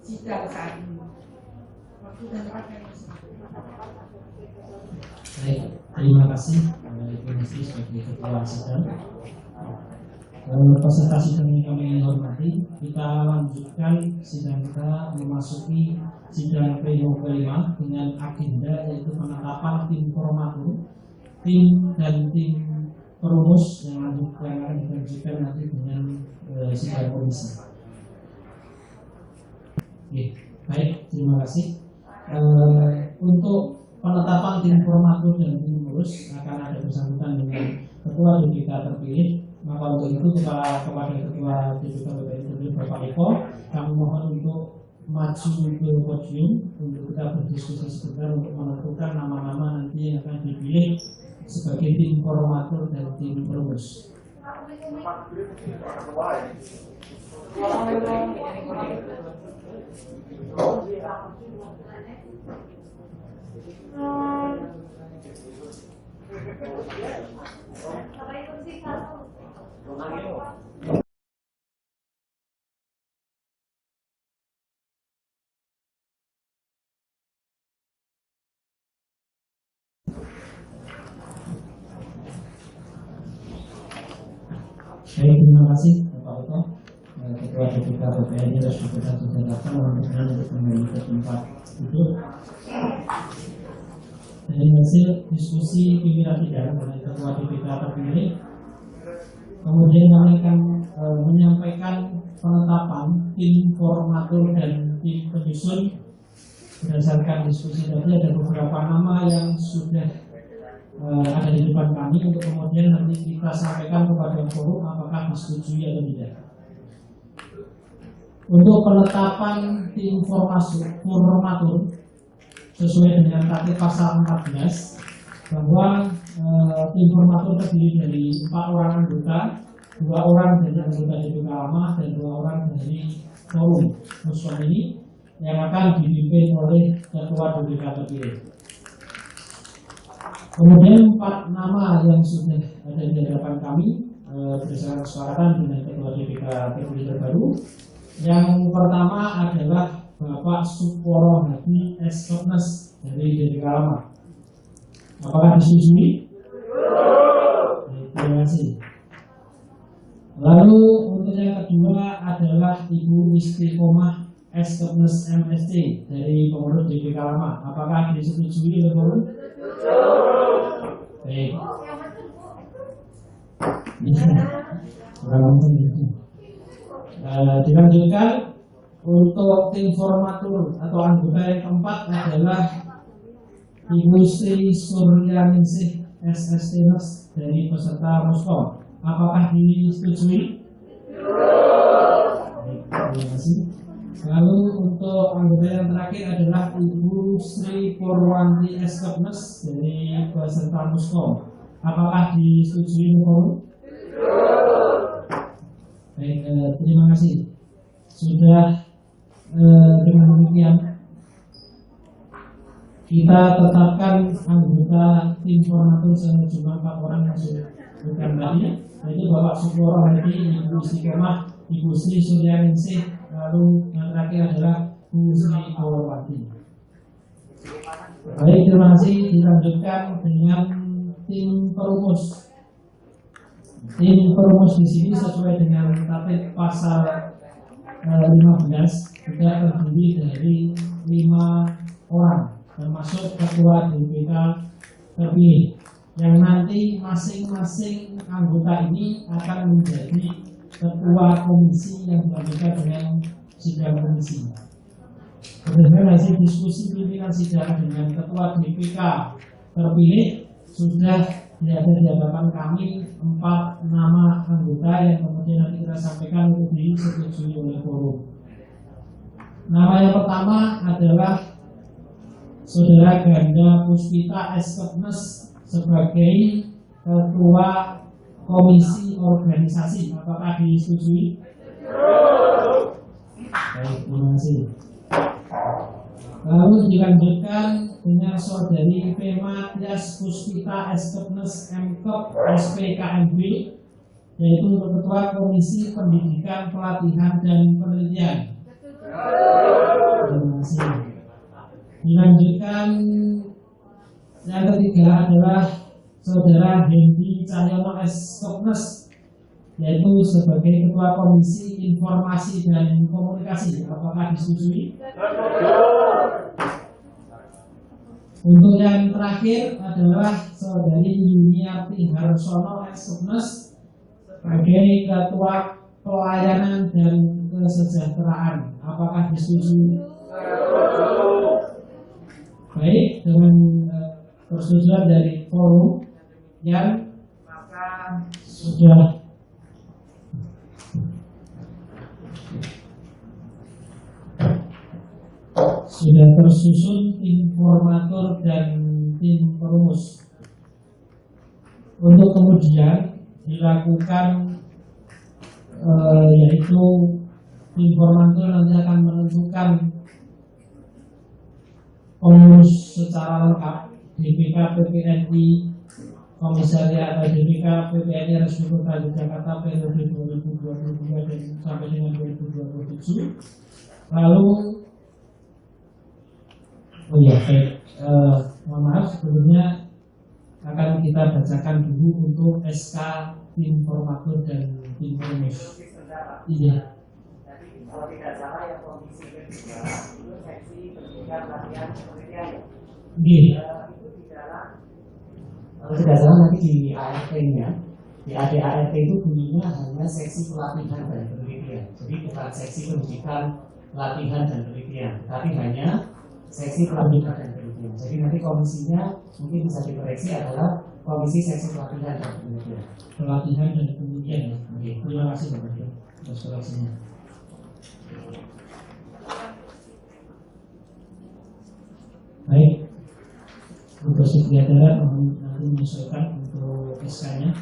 sidang saat ini. Waktu dan tempat yang Baik, terima kasih Ibu Nesti sebagai ketua sidang. Peserta sidang yang kami hormati, kita lanjutkan sidang kita memasuki sidang pleno kelima dengan agenda yaitu penetapan tim formatur, tim dan tim perumus yang akan dilanjutkan nanti dengan sidang komisi. Oke, baik, terima kasih. Untuk penetapan tim formatur dan tim pengurus akan ada bersangkutan dengan ketua DPK terpilih. Maka untuk itu kepada ketua DPK terpilih Bapak Eko, kami mohon untuk maju ke podium untuk kita berdiskusi sebentar untuk menentukan nama-nama nanti yang akan dipilih sebagai tim formatur dan tim perumus. Baik, terima kasih Bapak Eko, Ketua DPK PPNI dan Sekretaris Jenderal untuk kembali ke tempat duduk. Dari hasil diskusi pimpinan sidang dengan Ketua DPK terpilih, kemudian kami akan menyampaikan penetapan tim formatur dan tim penyusun. Berdasarkan diskusi tadi ada beberapa nama yang sudah ada di depan kami untuk kemudian nanti kita sampaikan kepada forum apakah disetujui atau tidak. Untuk penetapan tim formatur sesuai dengan tatip pasal 14 bahwa tim formatur terdiri dari 4 orang anggota, 2 orang dari anggota DPK lama dan 2 orang dari forum musyawarah ini yang akan dipimpin oleh ketua DPK terpilih. Kemudian 4 nama yang sudah ada di hadapan kami berdasarkan kesepakatan dengan ketua DPK terpilih terbaru. Yang pertama adalah Bapak Suporo Hadi Eskopnes dari DPK Lama. Apakah disetujui? Terima kasih. Lalu untuk yang kedua adalah Ibu Istiqomah Eskopnes MSc dari pengurus DPK Lama. Apakah disetujui oleh forum? Baik. Dilanjutkan untuk tim formatur atau anggota yang keempat adalah Ibu Sri Suryaningsih SSTNS dari peserta Muskom. Apakah disetujui? Terima kasih. Lalu untuk anggota yang terakhir adalah Ibu Sri Purwanti Eskopnes dari peserta Muskom. Apakah disetujui forum? Baik, terima kasih. Sudah dengan demikian kita tetapkan anggota tim formatur sejumlah 4 orang yang sudah bukan tadi, yaitu Bapak Suporo Hadi, Ibu Istiqomah, Ibu Sri Suryaningsih, lalu yang terakhir adalah Bu Sri Purwanti. Baik, terima kasih. Dilanjutkan dengan tim perumus. Tim perumus di sini sesuai dengan tatib pasal 15 juga terdiri dari 5 orang, termasuk ketua DPK terpilih, yang nanti masing-masing anggota ini akan menjadi ketua komisi yang dilanjutkan dengan sidang komisi. Berdasarkan hasil diskusi pimpinan sidang dengan ketua DPK terpilih, sudah ada di hadapan kami 4 nama anggota yang kemudian nanti kita sampaikan untuk disetujui oleh forum. Nama yang pertama adalah Saudara Ganda Puspita Eskopnes sebagai ketua komisi organisasi. Apakah disetujui? Baik, terima kasih. Lalu dilanjutkan dengan Saudari Fema Tias Puspita Eskopnes MKOP SPKMB, yaitu untuk ketua komisi pendidikan, pelatihan, dan penelitian. Terima kasih. Dilanjutkan yang ketiga adalah Saudara Hendy Cahyono Eskopnes, yaitu sebagai ketua komisi informasi dan komunikasi. Apakah disetujui? Untuk yang terakhir adalah Saudari Yuniarti Harsono Eskopnes sebagai ketua pelayanan dan kesejahteraan. Apakah disetujui? Baik, dengan persetujuan dari forum yang maka sudah tersusun tim formatur dan tim perumus. Untuk kemudian dilakukan yaitu tim formatur nanti akan menentukan pengurus secara lengkap DPK PPNI Komisariat atau DPK PPNI Resmi Kota Yogyakarta periode 2022 dan sampai dengan 2027. Lalu mohon maaf, sebelumnya akan kita bacakan dulu untuk SK tim formatur dan tim perumus. Iya. Jadi kalau tidak salah yang komisi kedua itu seksi pendidikan, latihan, penelitian. Iya. Itu di dalam kalau tidak salah nanti di ART-nya, di ADART itu bunyinya hanya seksi pelatihan dan penelitian. Jadi bukan seksi pendidikan, pelatihan dan penelitian, tapi hanya seksi pelatihan dan penelitian. Jadi nanti komisinya mungkin bisa dikoreksi adalah komisi seksi pelatihan dan penelitian. Pelatihan dan penelitian ya. Oke, terima kasih Bapak atas koreksinya. Baik, untuk sekretariat nanti menyesuaikan untuk SK-nya.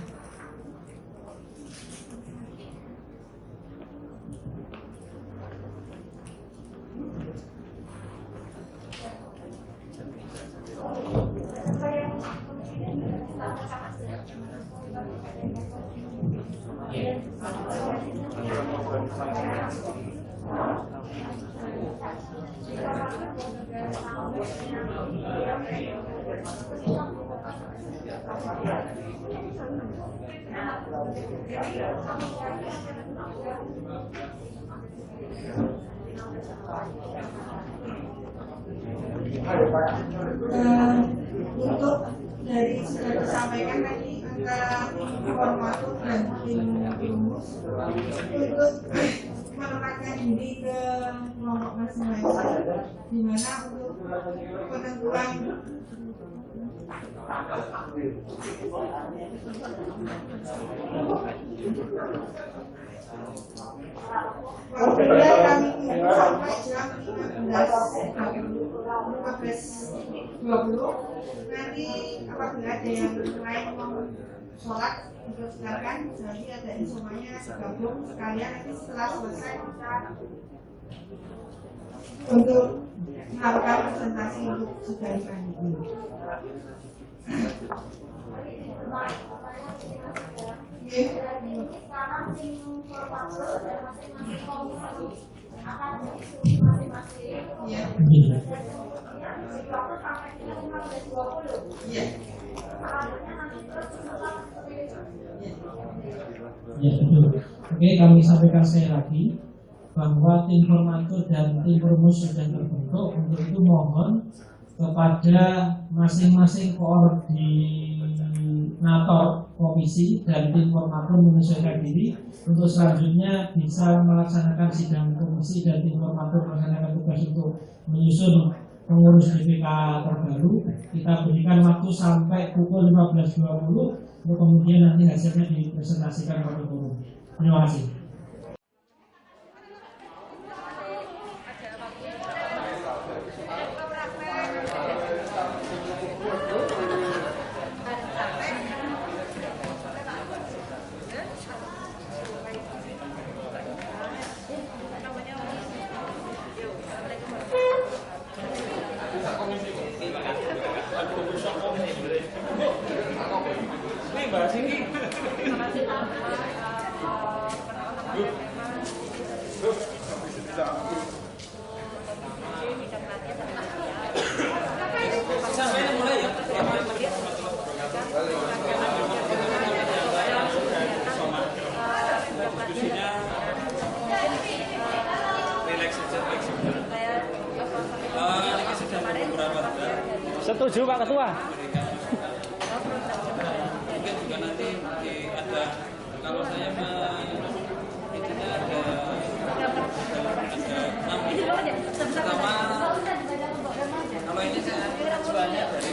Untuk dari sudah disampaikan tadi antara informator dan tim rumus untuk menempatkan diri ke kelompok masing-masing, di mana untuk penentuan waktunya kami tunggu sampai jam 15.20. Nanti apabila ada yang lain mau sholat untuk silakan, jadi ada semuanya gabung sekalian, nanti setelah selesai kita untuk melakukan presentasi untuk sidang selanjutnya. Ya, betul. Oke, kami sampaikan sekali lagi bahwa tim formatur dan tim rumus sudah terbentuk. Untuk itu mohon kepada masing-masing koordinator komisi dan tim formatur menyesuaikan diri untuk selanjutnya bisa melaksanakan sidang komisi dan tim formatur melaksanakan tugas untuk menyusun pengurus DPK terbaru. Kita berikan waktu sampai pukul 15.20 untuk kemudian nanti hasilnya dipresentasikan kepada forum. Terima kasih. Setuju Pak Ketua. Mungkin juga nanti ada, kalau saya intinya ada 6 pertama, kalau ini saya jualnya dari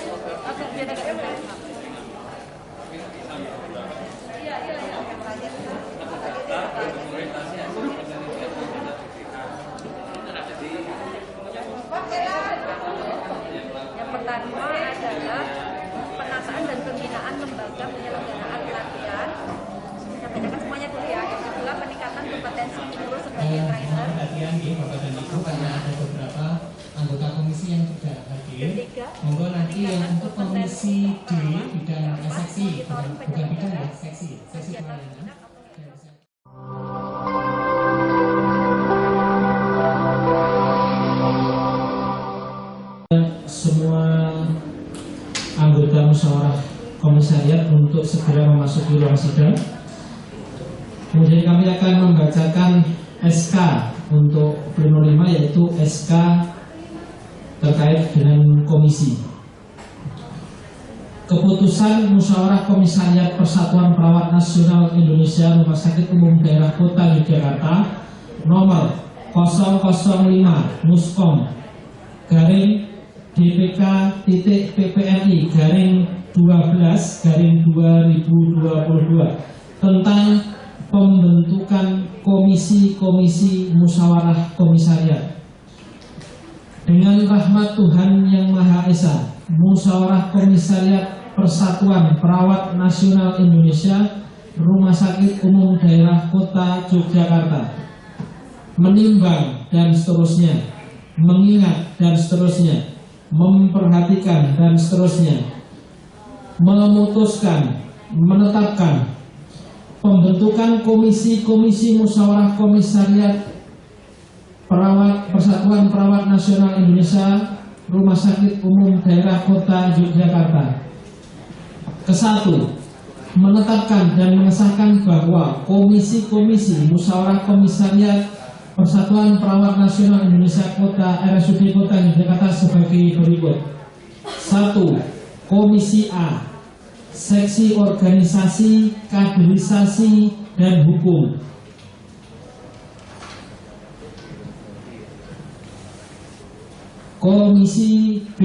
Yang pertama adalah penataan dan pembinaan lembaga penyelenggaraan pelatihan. Saya bacakan semuanya dulu ya. Yang kedua, peningkatan kompetensi guru sebagai trainer. Perhatian nih Bapak dan Ibu, karena ada beberapa anggota komisi yang tidak hadir. Monggo nanti yang untuk komisi D bidang seksi, bukan bidang ya, seksi pelayanan. Semua anggota musyawarah komisariat untuk segera memasuki ruang sidang. Kemudian kami akan membacakan SK untuk pleno 5, yaitu SK terkait dengan komisi. Keputusan Musyawarah Komisariat Persatuan Perawat Nasional Indonesia Rumah Sakit Umum Daerah Kota Yogyakarta nomor 005 Muskom garing DPK-PPNI-12/2022 tentang pembentukan komisi-komisi musyawarah komisariat. Dengan rahmat Tuhan Yang Maha Esa, Musyawarah Komisariat Persatuan Perawat Nasional Indonesia Rumah Sakit Umum Daerah Kota Yogyakarta menimbang dan seterusnya, mengingat dan seterusnya, memperhatikan dan seterusnya, memutuskan, menetapkan pembentukan komisi-komisi musyawarah komisariat Persatuan Perawat Nasional Indonesia Rumah Sakit Umum Daerah Kota Yogyakarta. Kesatu, menetapkan dan mengesahkan bahwa komisi-komisi musyawarah komisariat Persatuan Perawat Nasional Indonesia Kota RSUD Kota Yogyakarta sebagai berikut. 1. Komisi A, Seksi Organisasi, Kaderisasi, dan Hukum. Komisi B,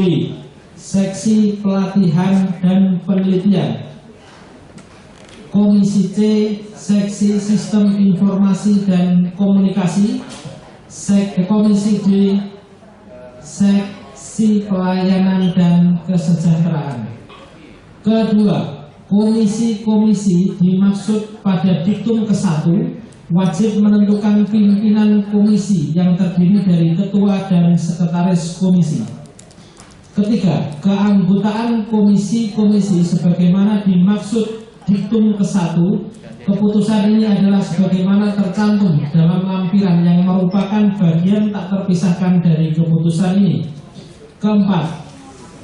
Seksi Pelatihan dan Penelitian. Komisi C, Seksi Sistem Informasi dan Komunikasi. Komisi D, Seksi Pelayanan dan Kesejahteraan. Kedua, komisi-komisi dimaksud pada diktum ke-1 wajib menentukan pimpinan komisi yang terdiri dari ketua dan sekretaris komisi. Ketiga, keanggotaan komisi-komisi sebagaimana dimaksud diktum ke-1, keputusan ini adalah sebagaimana tercantum dalam lampiran yang merupakan bagian tak terpisahkan dari keputusan ini. Keempat,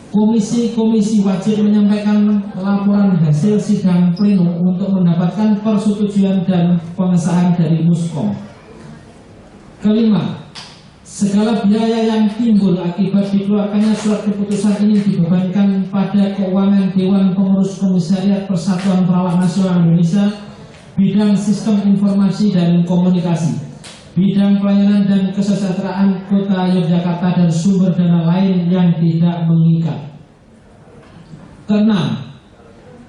komisi-komisi wajib menyampaikan laporan hasil sidang pleno untuk mendapatkan persetujuan dan pengesahan dari Muskom. Kelima, segala biaya yang timbul akibat dikeluarkannya surat keputusan ini dibebankan pada keuangan Dewan Pengurus Komisariat Persatuan Perawat Nasional Indonesia, bidang sistem informasi dan komunikasi, bidang pelayanan dan kesejahteraan Kota Yogyakarta, dan sumber dana lain yang tidak mengikat. Keenam,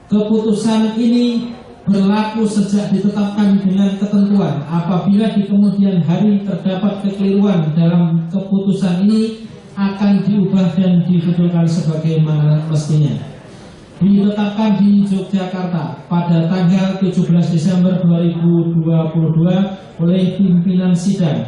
keputusan ini berlaku sejak ditetapkan dengan ketentuan. Apabila di kemudian hari terdapat kekeliruan dalam keputusan ini, akan diubah dan dibetulkan sebagaimana mestinya. Ditetapkan di Yogyakarta pada tanggal 17 Desember 2022 oleh pimpinan sidang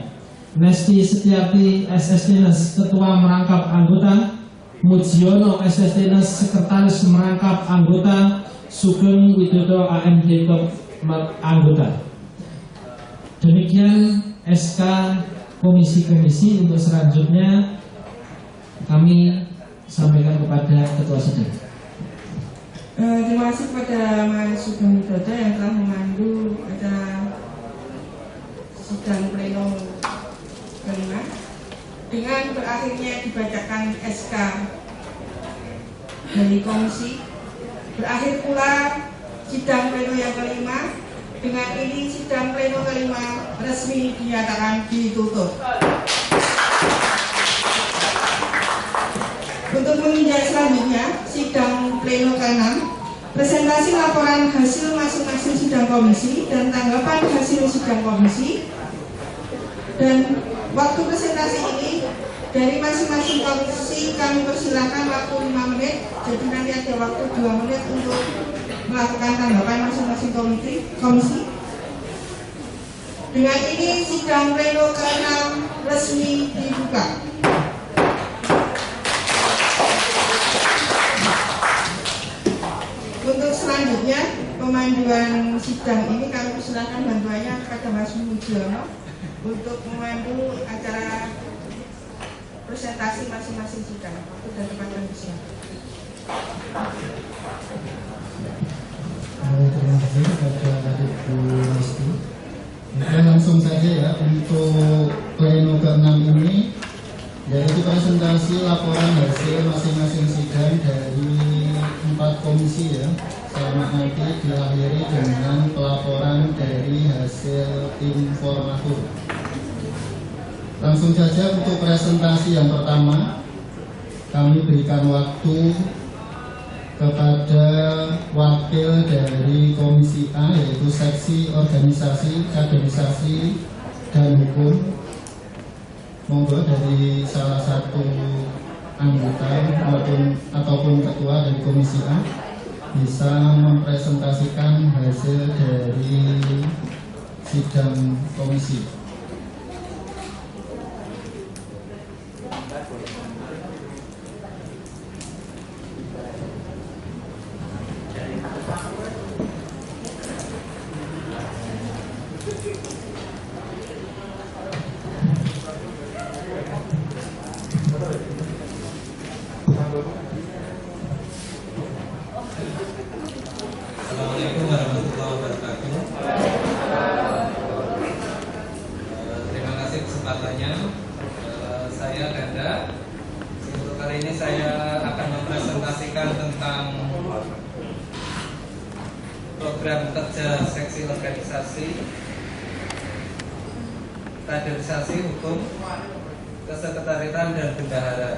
Nesti Setiarti SSDNes Ketua Merangkap Anggota, Mujiono SSDNes Sekretaris Merangkap Anggota, Sugeng Widodo AMD Anggota. Demikian SK komisi-komisi. Untuk selanjutnya kami sampaikan kepada Ketua Sidang. Terima kasih kepada Mas Sugeng Widodo yang telah memandu acara sidang pleno kelima. Dengan berakhirnya dibacakan SK dari komisi, berakhir pula sidang pleno yang kelima. Dengan ini sidang pleno kelima resmi dinyatakan ditutup. Untuk menginjak selanjutnya, sidang pleno ke-6, presentasi laporan hasil masing-masing sidang komisi dan tanggapan hasil sidang komisi. Dan waktu presentasi ini dari masing-masing komisi kami persilahkan waktu 5 menit. Jadi nanti ada waktu 2 menit untuk melakukan tanggapan masing-masing komisi. Dengan ini sidang pleno ke-6 resmi dibuka. Untuk selanjutnya pemanduan sidang ini kami persilahkan bantuannya kepada Mas Mujiono untuk memandu acara presentasi masing-masing sidang. Waktu dan tempat kami persilahkan. Terima kasih kepada Ibu Nesti. Kita langsung saja ya untuk pleno ke-6 ini, yaitu presentasi laporan hasil masing-masing sidang dari 4 komisi ya. Selamat nanti diakhiri dengan pelaporan dari hasil informatur. Langsung saja untuk presentasi yang pertama, kami berikan waktu kepada wakil dari Komisi A, yaitu Seksi Organisasi, Kaderisasi, dan Hukum. Monggo dari salah satu anggota ataupun ketua dari Komisi A bisa mempresentasikan hasil dari sidang komisi. Assalamualaikum Saya Ganda. Untuk kali ini saya akan mempresentasikan tentang program kerja seksi organisasi, kaderisasi hukum, kesekretariatan dan bendahara.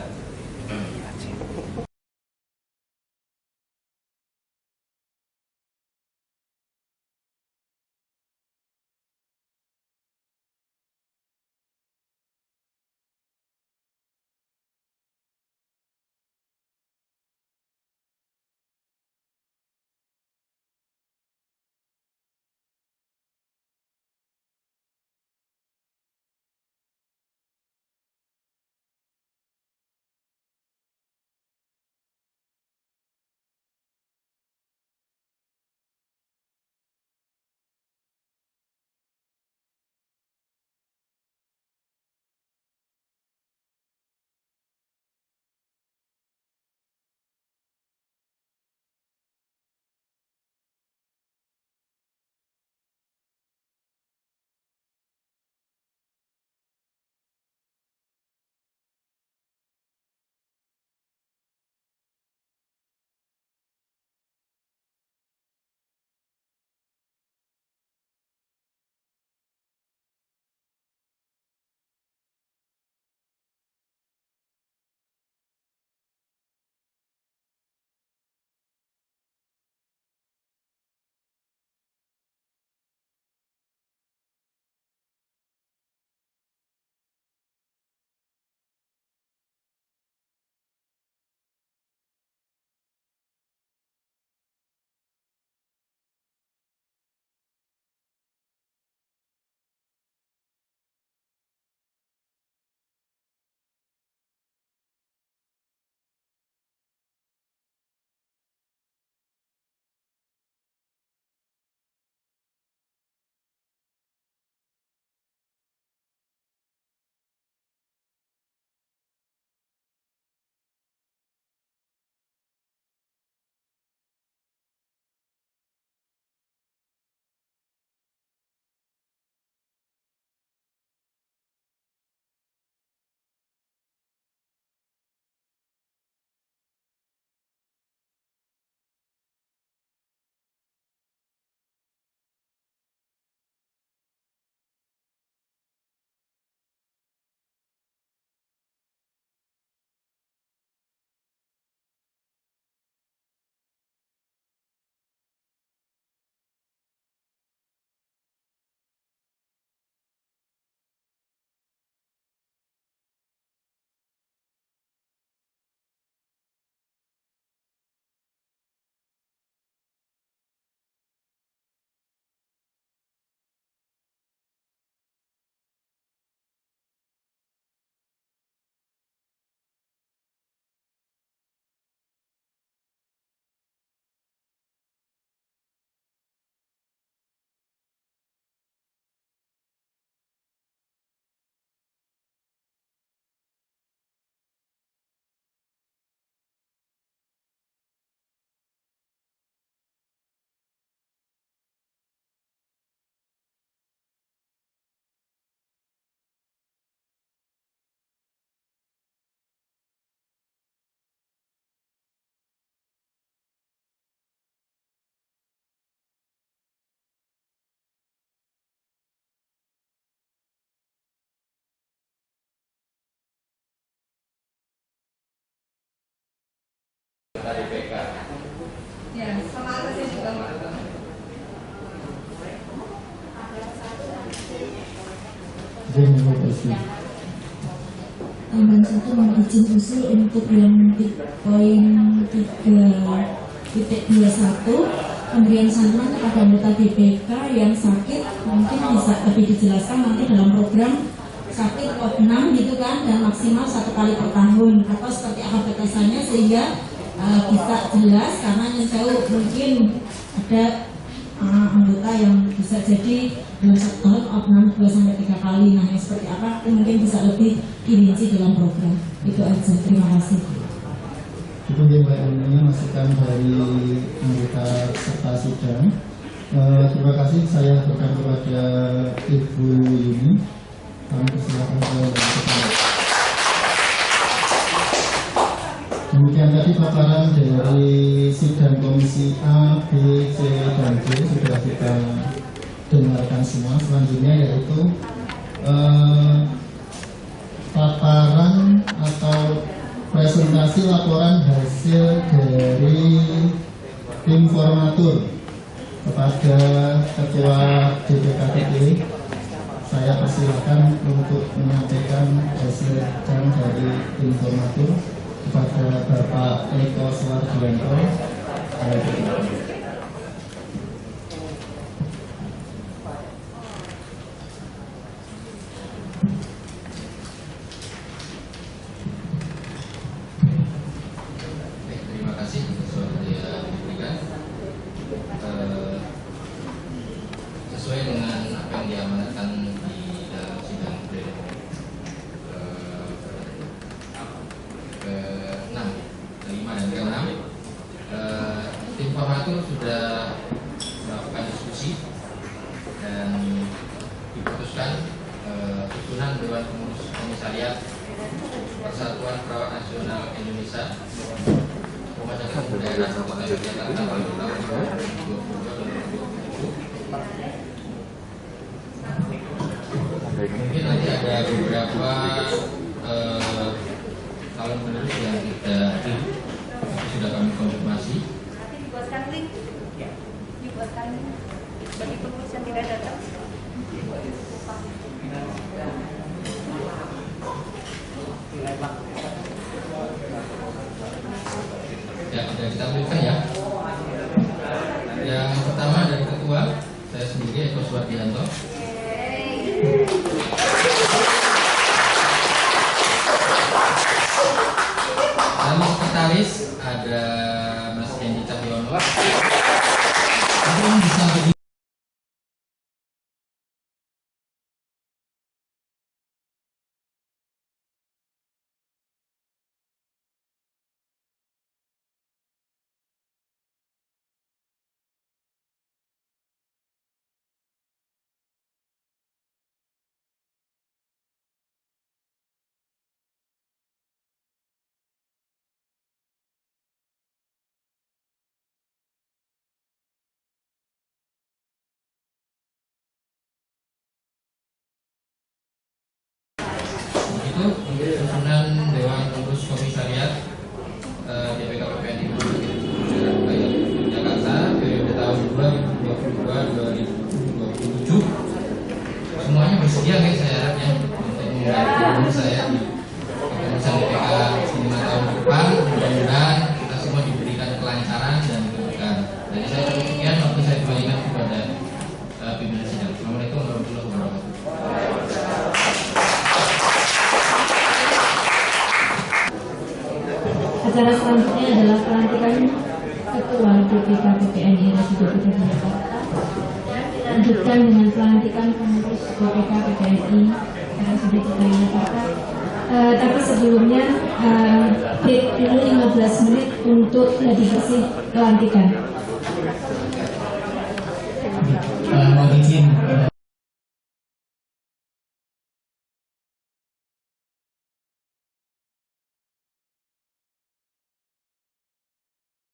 Ya, sama atasnya juga Pak. Tambah 1 mohon izin usul untuk yang poin 3.21 pemberian santunan kepada anggota DPK yang sakit, mungkin bisa lebih dijelaskan nanti dalam program sakit opnam gitu kan, dan maksimal 1 kali per tahun atau seperti apa batasannya sehingga bisa jelas, karena yang tahu mungkin ada anggota yang bisa jadi dalam 1 tahun opnam 2-3 kali. Nah, yang seperti apa itu mungkin bisa lebih dirinci dalam program. Itu aja, terima kasih. Itu Mbak ini masukan dari anggota peserta sidang. Terima kasih saya berikan kepada Ibu Yuni. Kami persilakan beliau dan ketua. Demikian tadi paparan dari sidang komisi A, B, C, dan D sudah kita dengarkan semua. Selanjutnya yaitu paparan atau presentasi laporan hasil dari informatur kepada Ketua DPKPD. Saya persilakan untuk menyampaikan hasil dari informatur kepada Bapak Eko Suwardianto. Terima kasih sesuai yang diberikan. Sesuai dengan apa yang diamanatkan di dalam sidang pleno ke-6, ke-5 dan ke-6, tim formatur sudah melakukan diskusi dan diputuskan susunan Dewan Pengurus Komisariat Persatuan Perawat Nasional Indonesia Rumah Sakit Daerah Kabupaten Jakarta tahun 2022-2027. Mungkin nanti ada beberapa calon penerus yang kita sudah kami konfirmasi. Nanti dibuatkan link bagi penulis yang tidak datang. Ya, sudah ditampilkan ya. Yang pertama dari ketua, saya sendiri Eko Suwardianto. Lalu sekretaris ada Mas Hendy Cahyono. Mungkin bisa berdiri. Itu untuk susunan Dewan Pengurus Komisariat DPKPPN di Jakarta periode tahun 2022-2027. Semuanya bersedia guys, saya harap ya, untuk membantu saya di kepengurusan DPK 5 tahun ke depan. Mudah-mudahan kita semua diberikan kelancaran dan keberkahan. Jadi saya cukup sekian, waktu saya kembalikan kepada pimpinan sidang. Assalamualaikum warahmatullahi wabarakatuh. Acara selanjutnya adalah pelantikan Ketua DPKPPNI Residu Jakarta. Lanjutkan dengan pelantikan pengurus DPKPPNI Residu Jakarta. Tapi sebelumnya break dulu 15 menit untuk gladi bersih pelantikan.